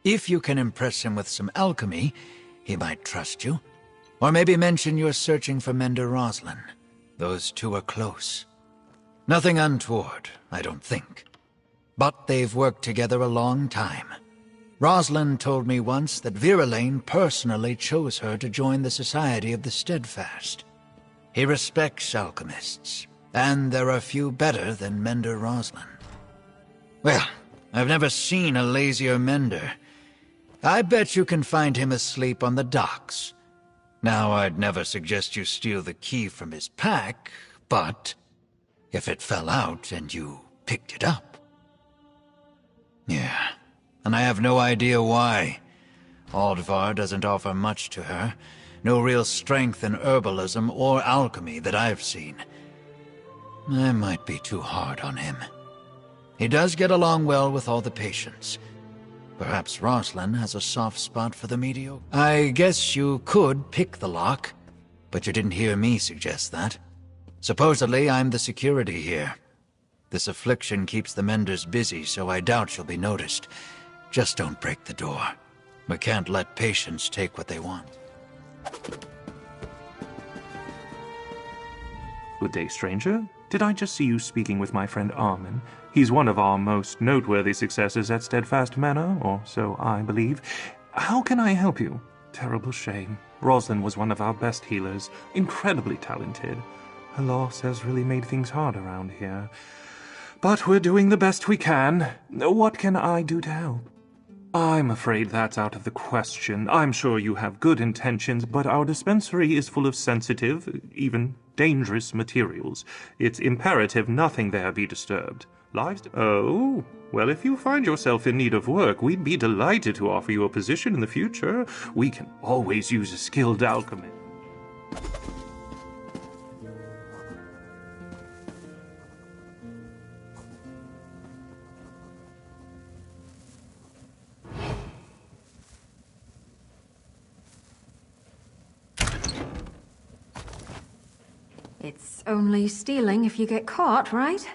If you can impress him with some alchemy, he might trust you. Or maybe mention you're searching for Mender Roslyn. Those two are close. Nothing untoward, I don't think. But they've worked together a long time. Roslyn told me once that Viralane personally chose her to join the Society of the Steadfast. He respects alchemists, and there are few better than Mender Roslyn. Well, I've never seen a lazier Mender. I bet you can find him asleep on the docks. Now, I'd never suggest you steal the key from his pack, but if it fell out and you picked it up... Yeah, and I have no idea why. Aldvar doesn't offer much to her. No real strength in herbalism or alchemy that I've seen. I might be too hard on him. He does get along well with all the patients. Perhaps Roslyn has a soft spot for the mediocre. I guess you could pick the lock, but you didn't hear me suggest that. Supposedly, I'm the security here. This affliction keeps the Menders busy, so I doubt you'll be noticed. Just don't break the door. We can't let patients take what they want. Good day, stranger. Did I just see you speaking with my friend Armin? He's one of our most noteworthy successors at Steadfast Manor, or so I believe. How can I help you? Terrible shame. Roslyn was one of our best healers, incredibly talented. Her loss has really made things hard around here. But we're doing the best we can. What can I do to help? I'm afraid that's out of the question. I'm sure you have good intentions, but our dispensary is full of sensitive, even dangerous materials. It's imperative nothing there be disturbed. Lives... Oh, well, if you find yourself in need of work, we'd be delighted to offer you a position in the future. We can always use a skilled alchemist. It's only stealing if you get caught, right?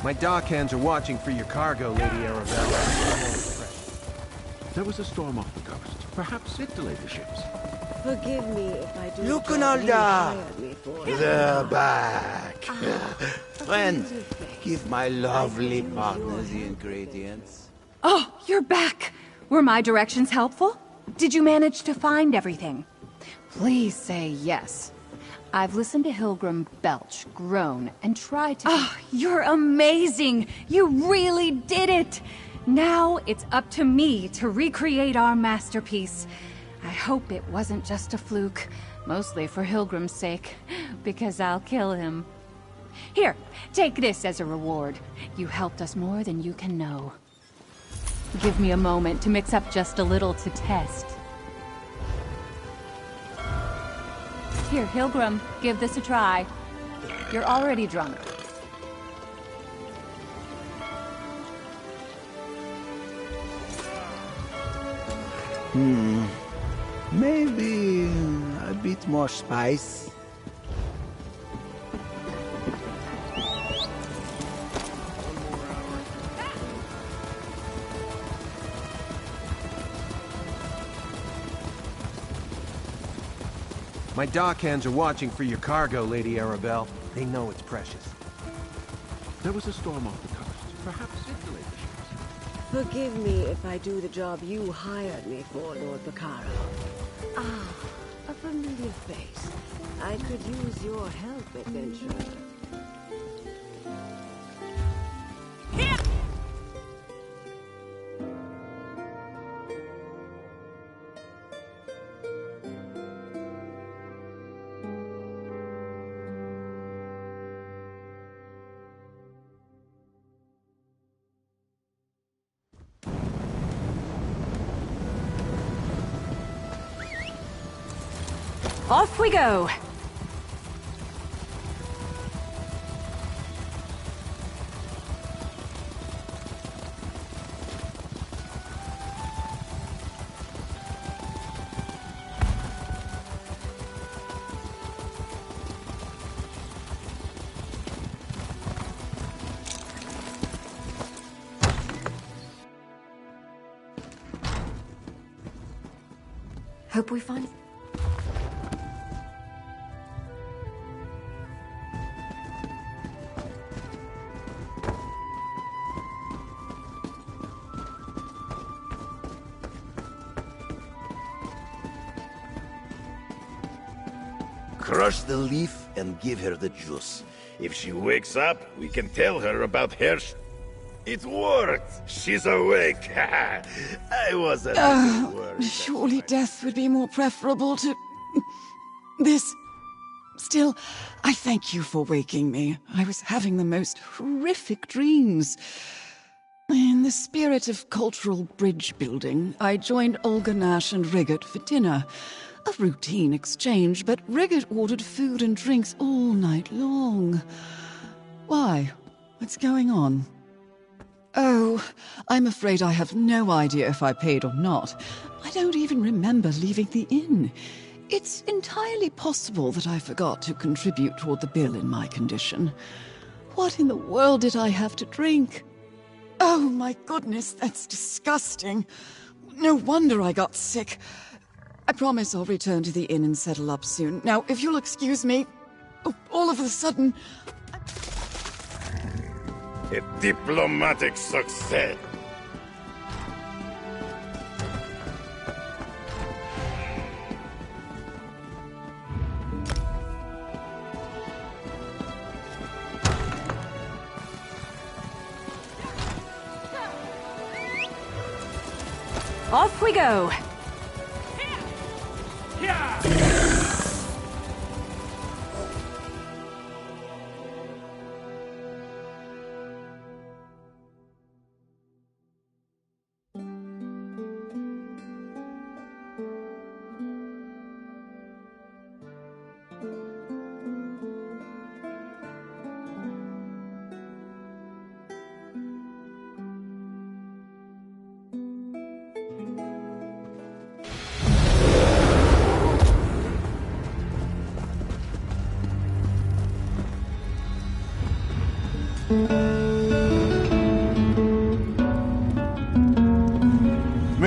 My dockhands are watching for your cargo, Lady Arabella. There was a storm off the coast. Perhaps it delayed the ships. Forgive me if I do. They're back. Friend, give my lovely partner the ingredients. Oh, you're back! Were my directions helpful? Did you manage to find everything? Please say yes. I've listened to Hilgrim belch, groan, and try to... Oh, you're amazing! You really did it! Now it's up to me to recreate our masterpiece. I hope it wasn't just a fluke, mostly for Hilgrim's sake, because I'll kill him. Here, take this as a reward. You helped us more than you can know. Give me a moment to mix up just a little to test. Here, Hilgrim, give this a try. You're already drunk. Maybe a bit more spice. My dockhands are watching for your cargo, Lady Arabelle. They know it's precious. There was a storm off the coast. Perhaps it delayed the ships. Forgive me if I do the job you hired me for, Lord Bacaro. Ah, a familiar face. I could use your help, adventurer. Off we go! Hope we find... Crush the leaf and give her the juice. If she wakes up, we can tell her about her It worked! She's awake! I was a little worried. Surely death would be more preferable to... this. Still, I thank you for waking me. I was having the most horrific dreams. In the spirit of cultural bridge building, I joined Olga Nash and Riggert for dinner. A routine exchange, but Riggert ordered food and drinks all night long. Why? What's going on? Oh, I'm afraid I have no idea if I paid or not. I don't even remember leaving the inn. It's entirely possible that I forgot to contribute toward the bill in my condition. What in the world did I have to drink? Oh my goodness, that's disgusting. No wonder I got sick. I promise I'll return to the inn and settle up soon. Now, if you'll excuse me, all of a sudden... A diplomatic success. Off we go!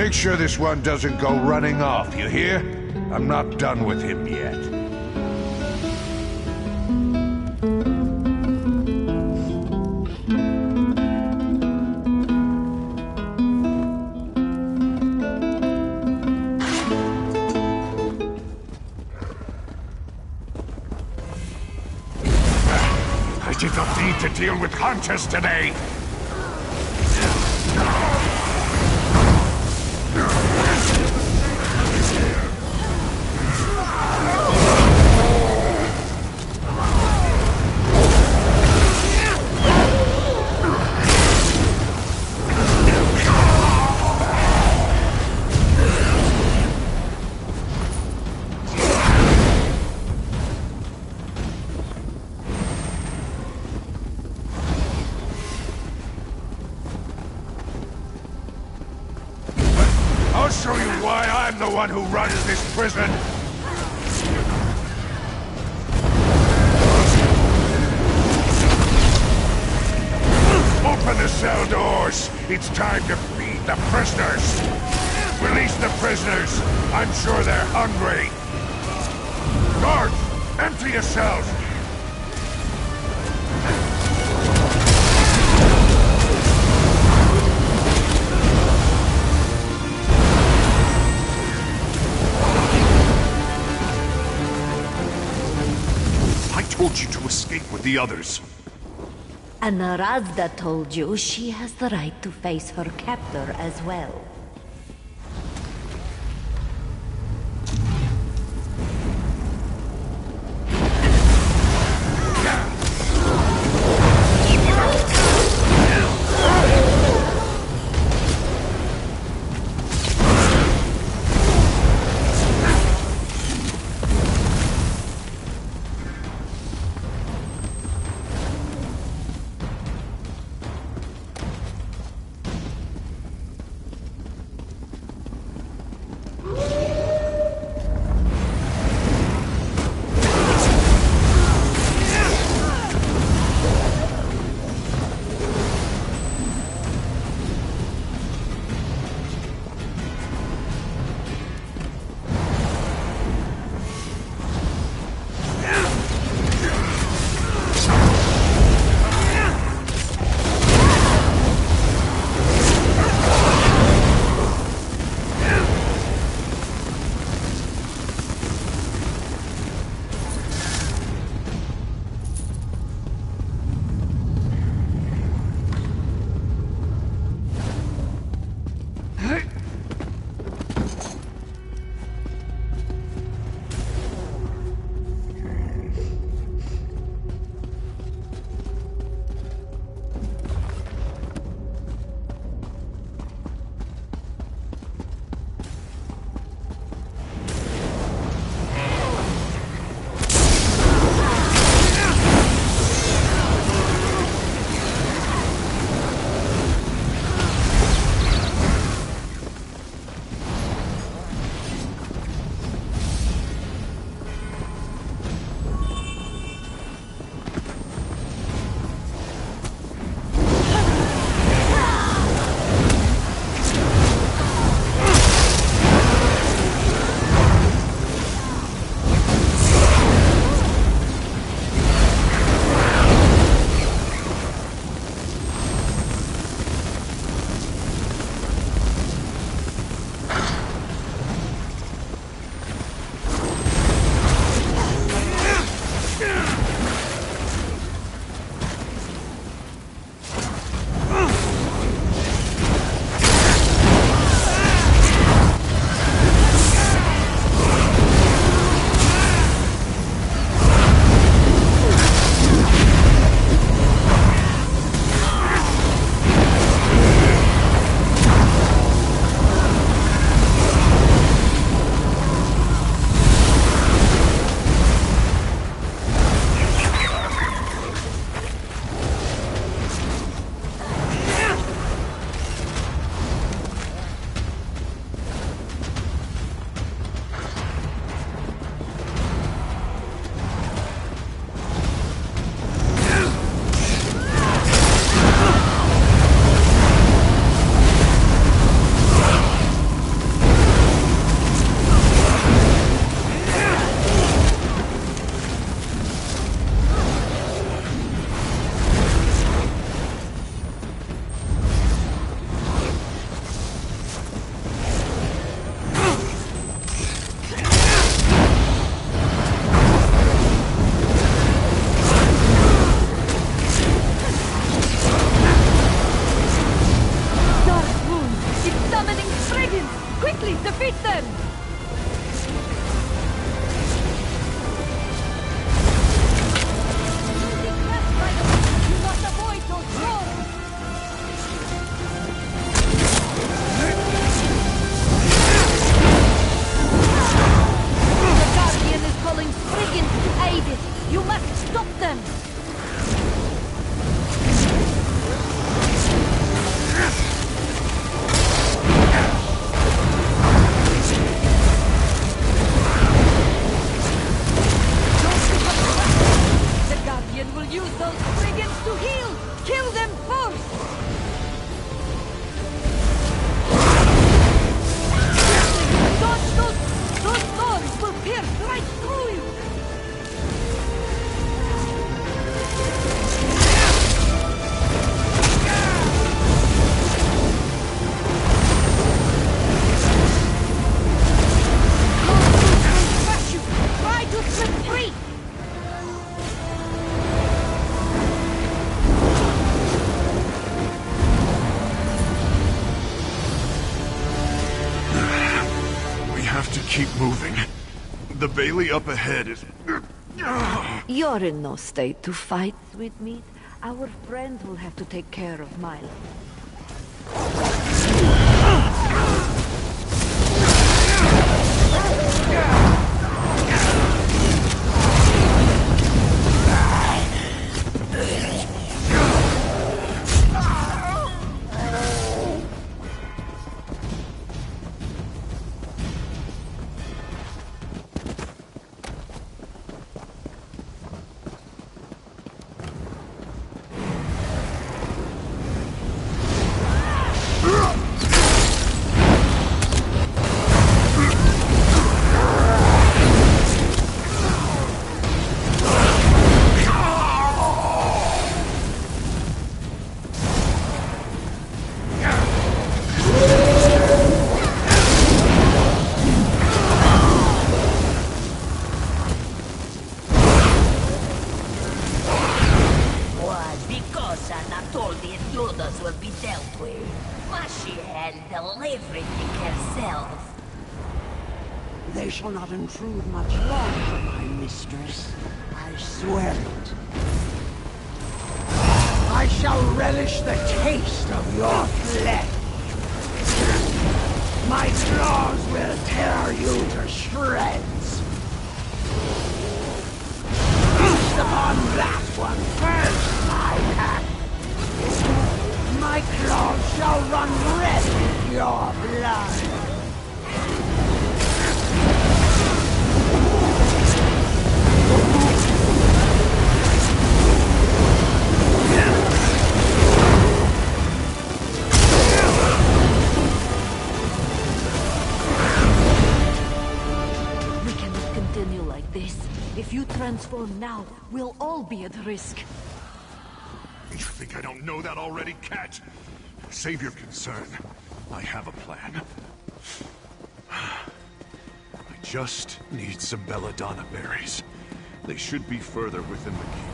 Make sure this one doesn't go running off, you hear? I'm not done with him yet. I did not need to deal with hunters today. I'll show you why I'm the one who runs this prison! Open the cell doors! It's time to feed the prisoners! Release the prisoners! I'm sure they're hungry! Guards, empty your cells! I told you to escape with the others. And Razda told you she has the right to face her captor as well. Guardian will use those brigands to heal! Kill them first! Dodge those thorns will pierce right through you! Try to slip free! We have to keep moving. The Bailey up ahead is... You're in no state to fight, sweetmeat. Our friend will have to take care of Milo. They shall not intrude much longer, my mistress. I swear it. I shall relish the taste of your flesh. My claws will tear you to shreds. Feast upon that one first, my cat. My claws shall run red with your blood. We cannot continue like this. If you transform now, we'll all be at risk. You think I don't know that already, Cat? Save your concern. I have a plan. I just need some belladonna berries. They should be further within the keep.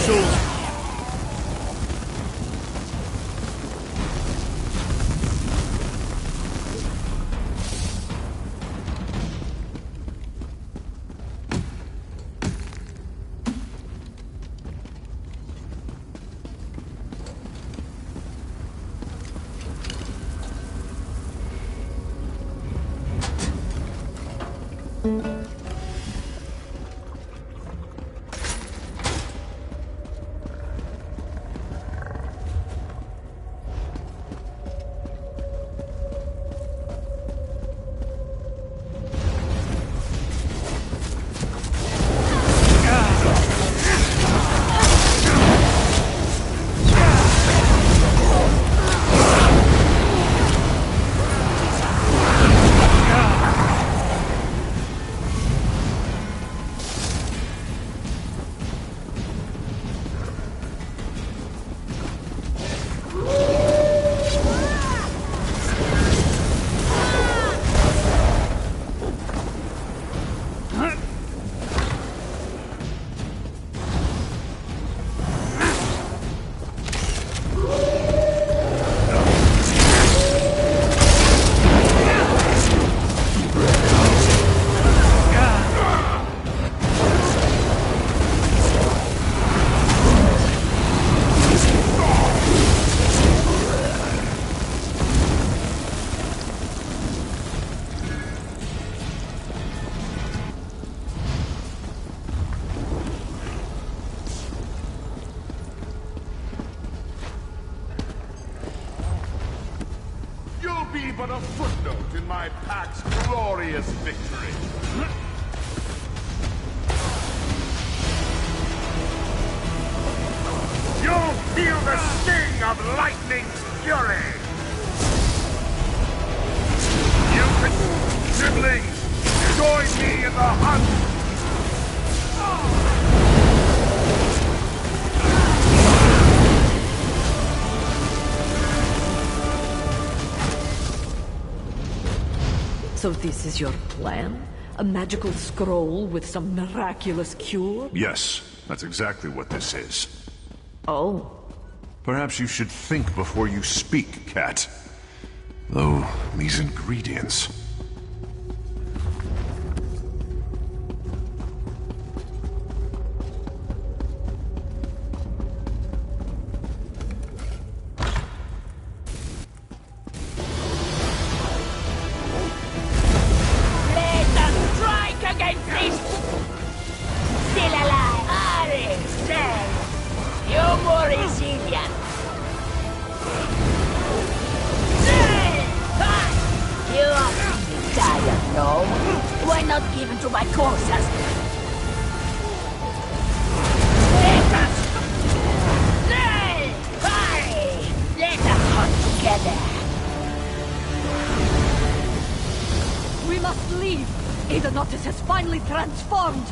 soul. You'll be but a footnote in my pack's glorious victory. You'll feel the sting of lightning's fury! You can, siblings, join me in the hunt! So this is your plan? A magical scroll with some miraculous cure? Yes, that's exactly what this is. Oh. Perhaps you should think before you speak, Cat. Though, these ingredients... Let us strike against this! Still alive! Are dead! You're more resilient! You are tired, no? Why not give in to my courses? Let us... Hurry! Let us hunt together! We must leave! Aedonatus has finally transformed!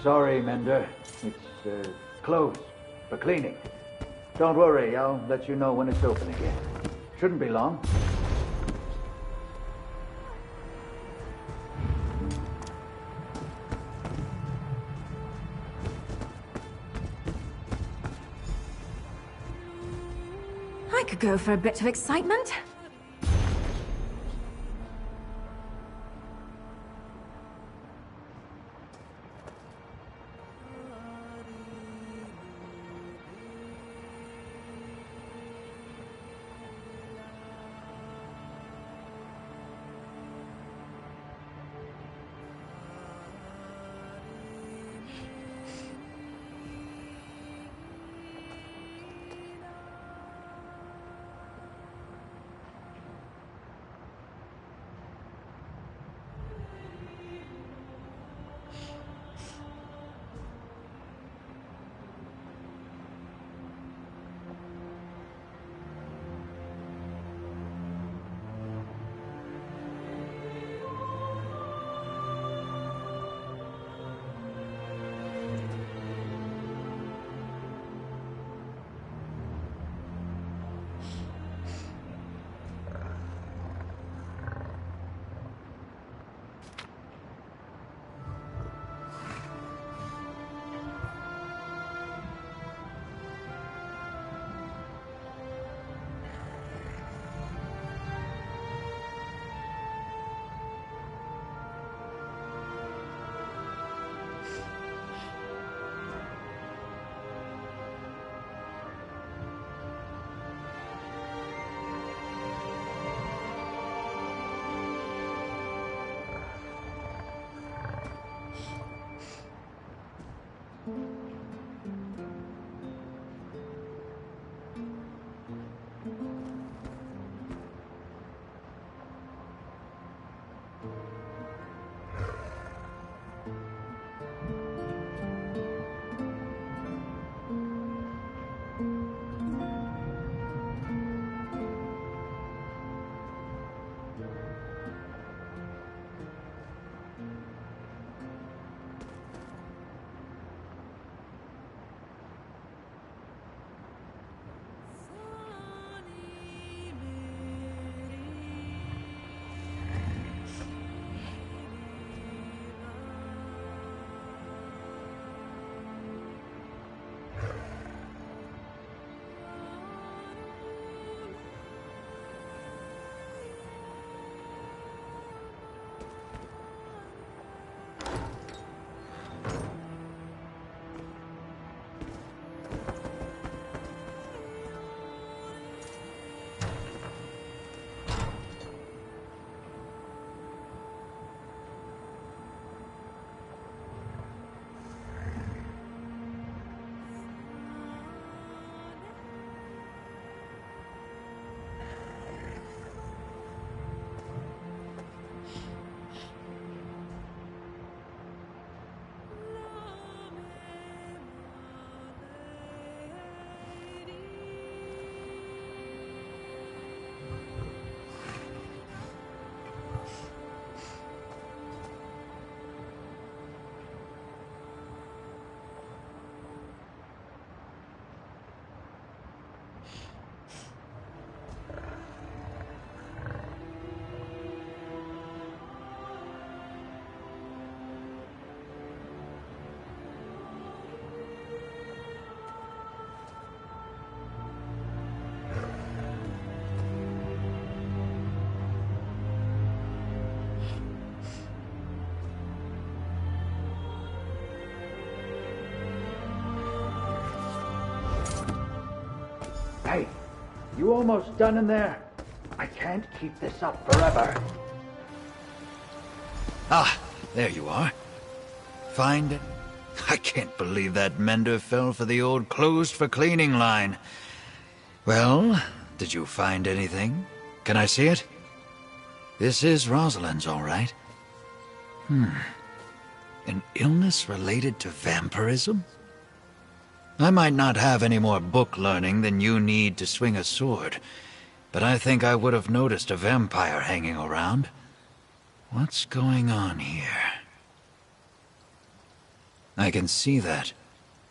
Sorry, Mender. It's closed for cleaning. Don't worry, I'll let you know when it's open again. Shouldn't be long. I could go for a bit of excitement. Hey, you almost done in there? I can't keep this up forever. Ah, there you are. Find it? I can't believe that mender fell for the old closed for cleaning line. Well, did you find anything? Can I see it? This is Rosalind's, all right. An illness related to vampirism? I might not have any more book learning than you need to swing a sword, but I think I would have noticed a vampire hanging around. What's going on here? I can see that.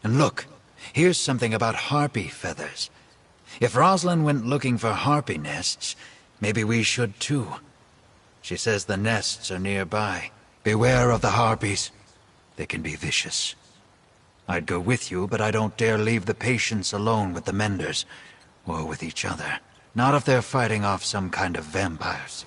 And look, here's something about harpy feathers. If Rosalind went looking for harpy nests, maybe we should too. She says the nests are nearby. Beware of the harpies. They can be vicious. I'd go with you, but I don't dare leave the patients alone with the menders, or with each other. Not if they're fighting off some kind of vampires.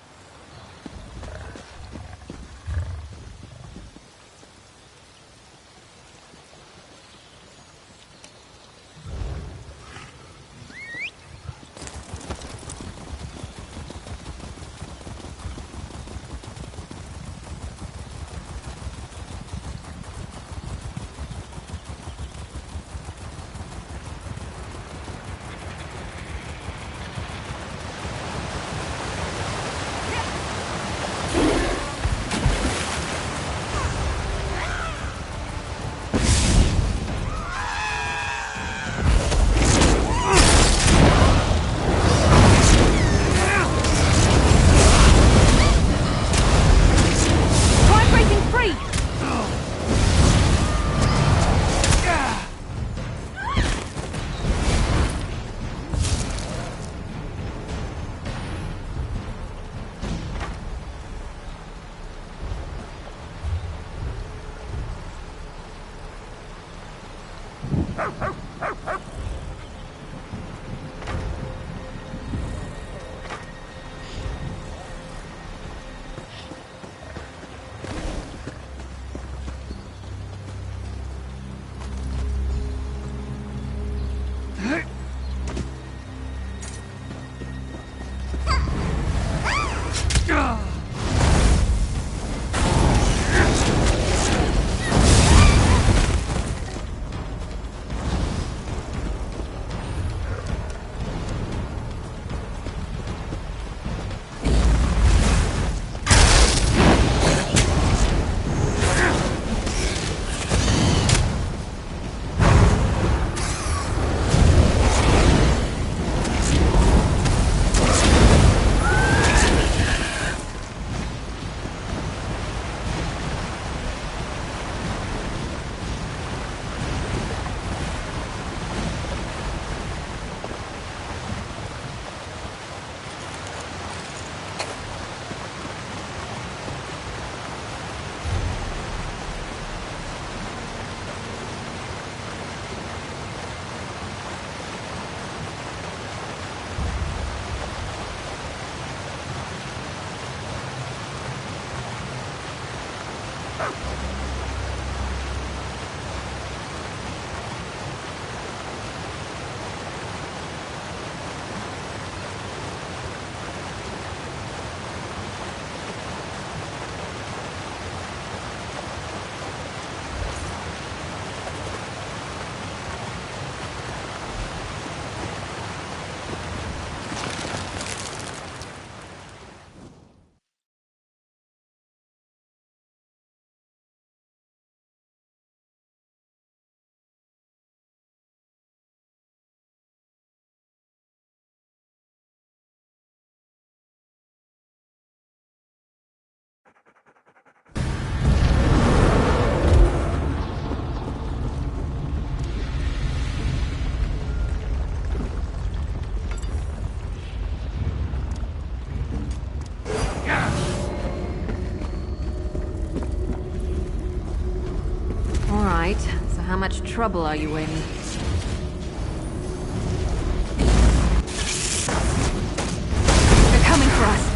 Alright, so how much trouble are you in? They're coming for us!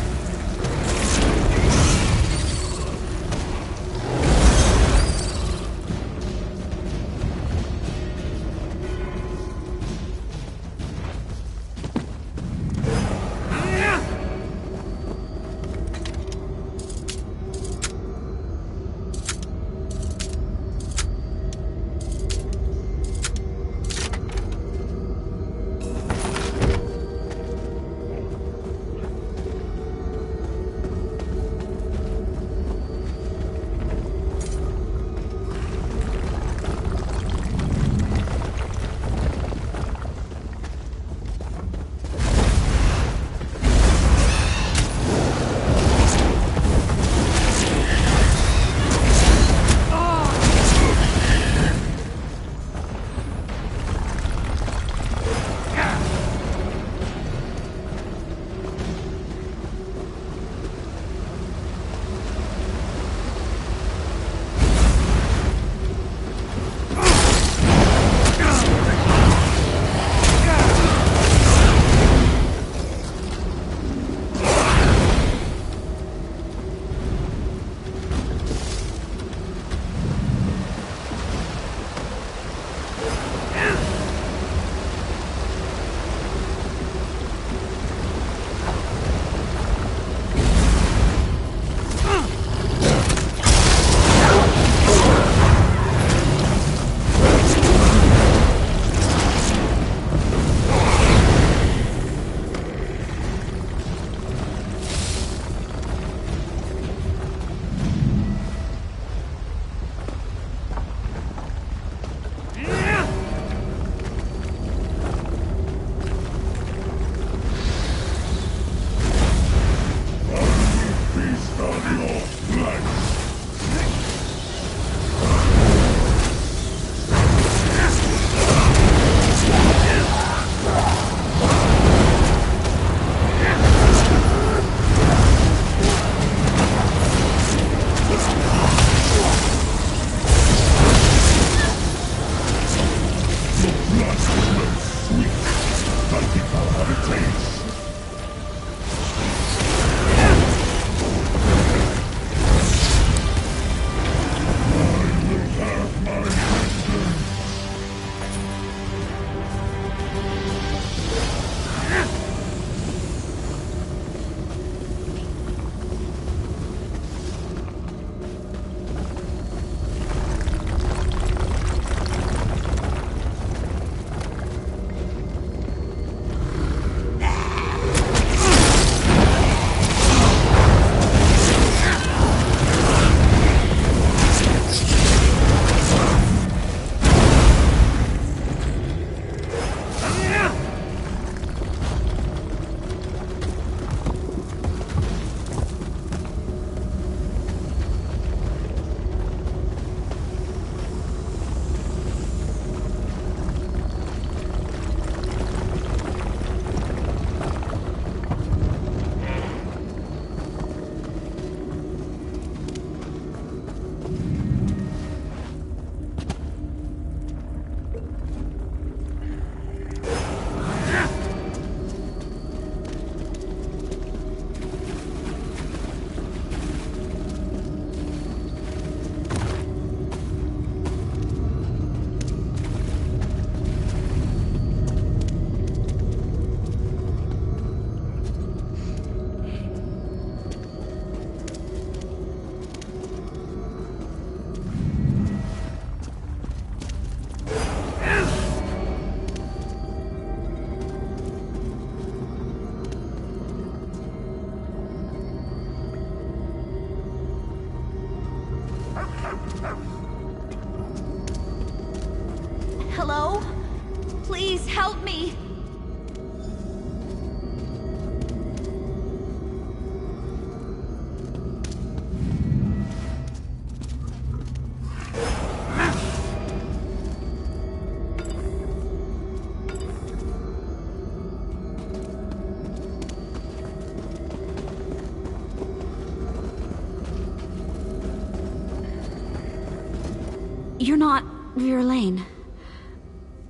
You're not Verlaine.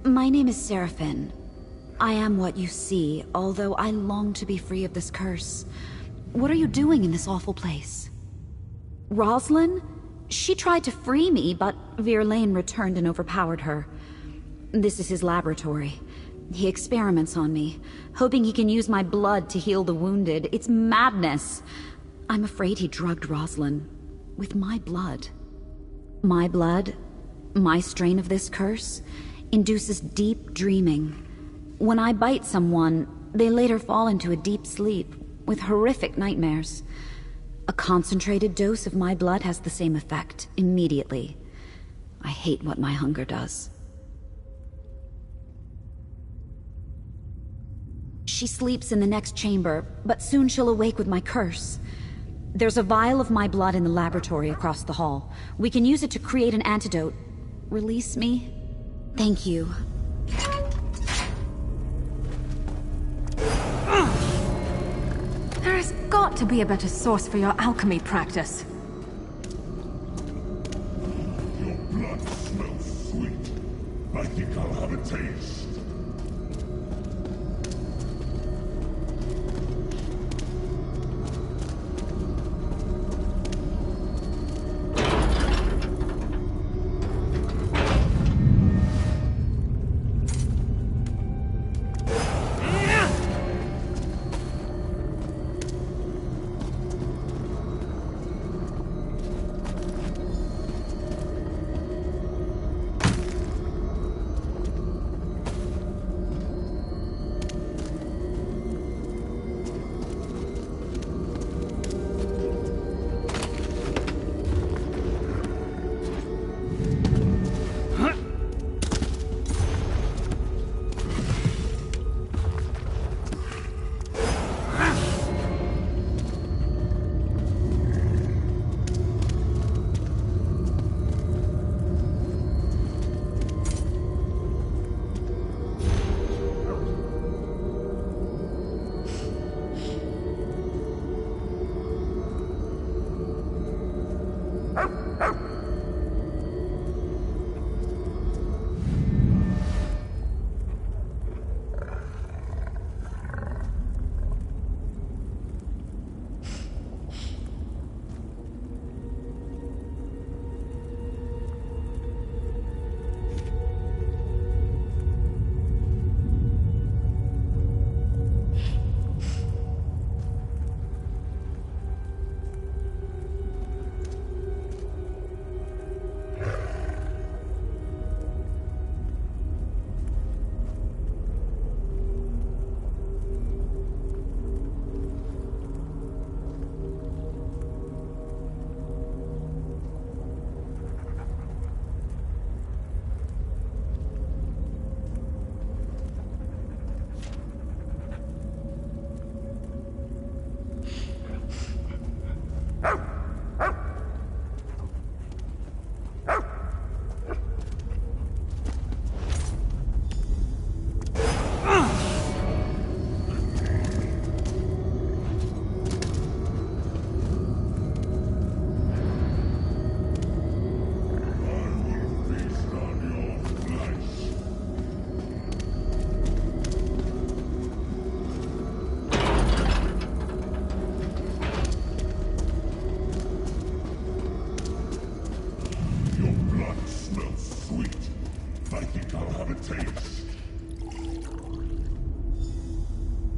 My name is Seraphine. I am what you see, although I long to be free of this curse. What are you doing in this awful place? Roslyn? She tried to free me, but Verlaine returned and overpowered her. This is his laboratory. He experiments on me, hoping he can use my blood to heal the wounded. It's madness. I'm afraid he drugged Roslyn. With my blood. My blood, my strain of this curse, induces deep dreaming. When I bite someone, they later fall into a deep sleep, with horrific nightmares. A concentrated dose of my blood has the same effect, immediately. I hate what my hunger does. She sleeps in the next chamber, but soon she'll awake with my curse. There's a vial of my blood in the laboratory across the hall. We can use it to create an antidote. Release me? Thank you. There has got to be a better source for your alchemy practice. Your blood smells sweet. I think I'll have a taste.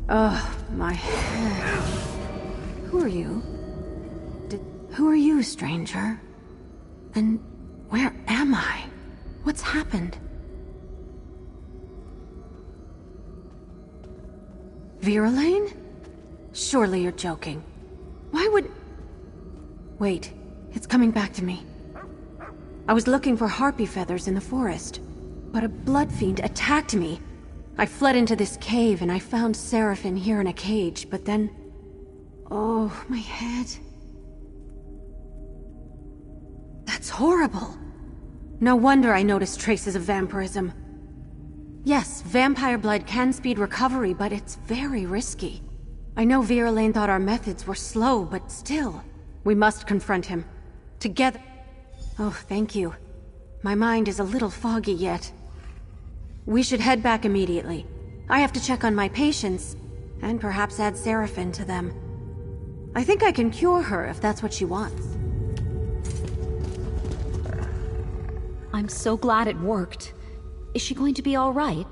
Ugh, my head. Who are you? Who are you, stranger? And where am I? What's happened? Verlaine? Surely you're joking. Why would... Wait, it's coming back to me. I was looking for harpy feathers in the forest, but a blood fiend attacked me. I fled into this cave and I found Seraphine here in a cage, but then... Oh, my head. That's horrible. No wonder I noticed traces of vampirism. Yes, vampire blood can speed recovery, but it's very risky. I know Verlaine thought our methods were slow, but still. We must confront him. Together. Oh, thank you. My mind is a little foggy yet. We should head back immediately. I have to check on my patients, and perhaps add Seraphine to them. I think I can cure her if that's what she wants. I'm so glad it worked. Is she going to be all right?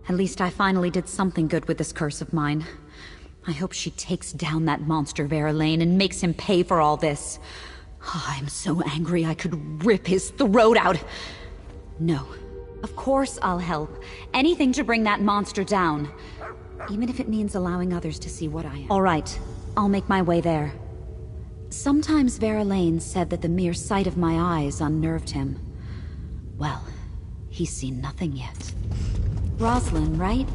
At least I finally did something good with this curse of mine. I hope she takes down that monster Verlaine and makes him pay for all this. I'm so angry I could rip his throat out. No. Of course I'll help. Anything to bring that monster down. Even if it means allowing others to see what I am. All right. I'll make my way there. Sometimes Verlaine said that the mere sight of my eyes unnerved him. Well, he's seen nothing yet. Rosalind, right?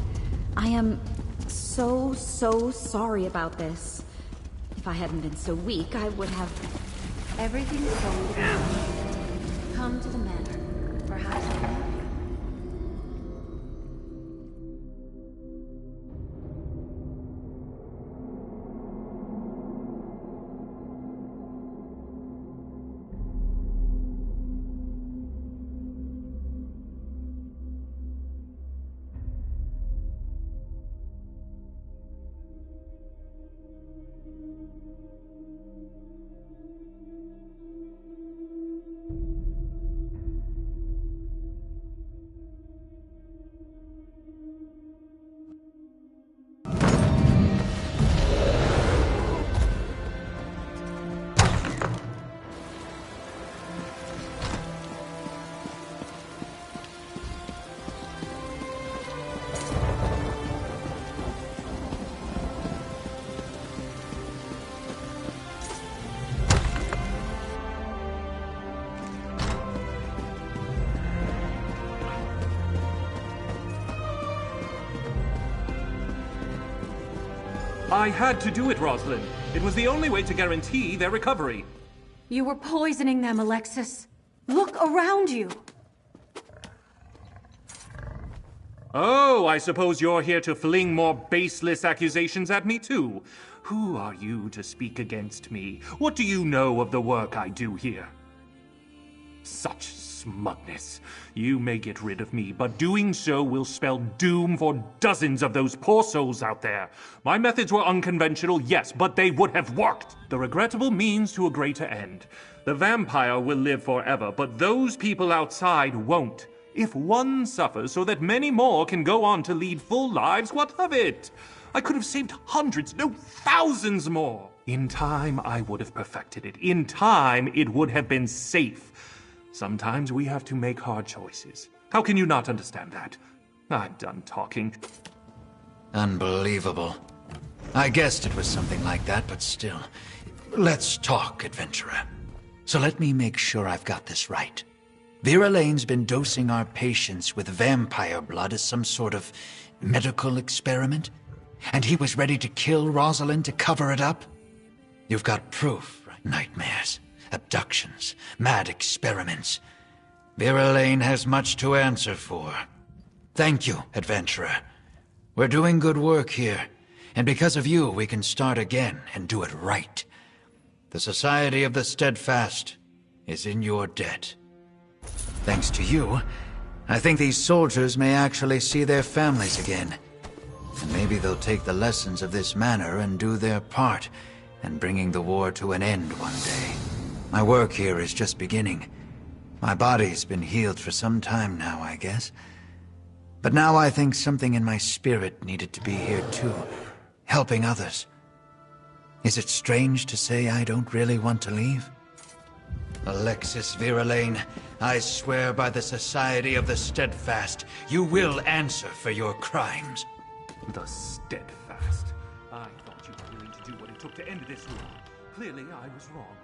I am so sorry about this. If I hadn't been so weak, I would have... Everything's going to be fine. Come to the manor. Perhaps... I had to do it, Rosalind. It was the only way to guarantee their recovery. You were poisoning them, Alexis. Look around you. Oh, I suppose you're here to fling more baseless accusations at me, too. Who are you to speak against me? What do you know of the work I do here? Such smugness. You may get rid of me, but doing so will spell doom for dozens of those poor souls out there. My methods were unconventional, yes, but they would have worked. The regrettable means to a greater end. The vampire will live forever, but those people outside won't. If one suffers so that many more can go on to lead full lives, what of it? I could have saved hundreds, no, thousands more. In time, I would have perfected it. In time, it would have been safe. Sometimes we have to make hard choices. How can you not understand that? I'm done talking. Unbelievable. I guessed it was something like that, but still. Let's talk, adventurer. So let me make sure I've got this right. Verlaine's been dosing our patients with vampire blood as some sort of medical experiment? And he was ready to kill Rosalind to cover it up? You've got proof, right? Nightmares, abductions, mad experiments. Verlaine has much to answer for. Thank you, adventurer. We're doing good work here, and because of you, we can start again and do it right. The Society of the Steadfast is in your debt. Thanks to you, I think these soldiers may actually see their families again. And maybe they'll take the lessons of this manor and do their part in bringing the war to an end one day. My work here is just beginning. My body's been healed for some time now, I guess. But now I think something in my spirit needed to be here too, helping others. Is it strange to say I don't really want to leave? Alexis Verlaine, I swear by the Society of the Steadfast, you will answer for your crimes. The Steadfast. I thought you were willing to do what it took to end this war. Clearly, I was wrong.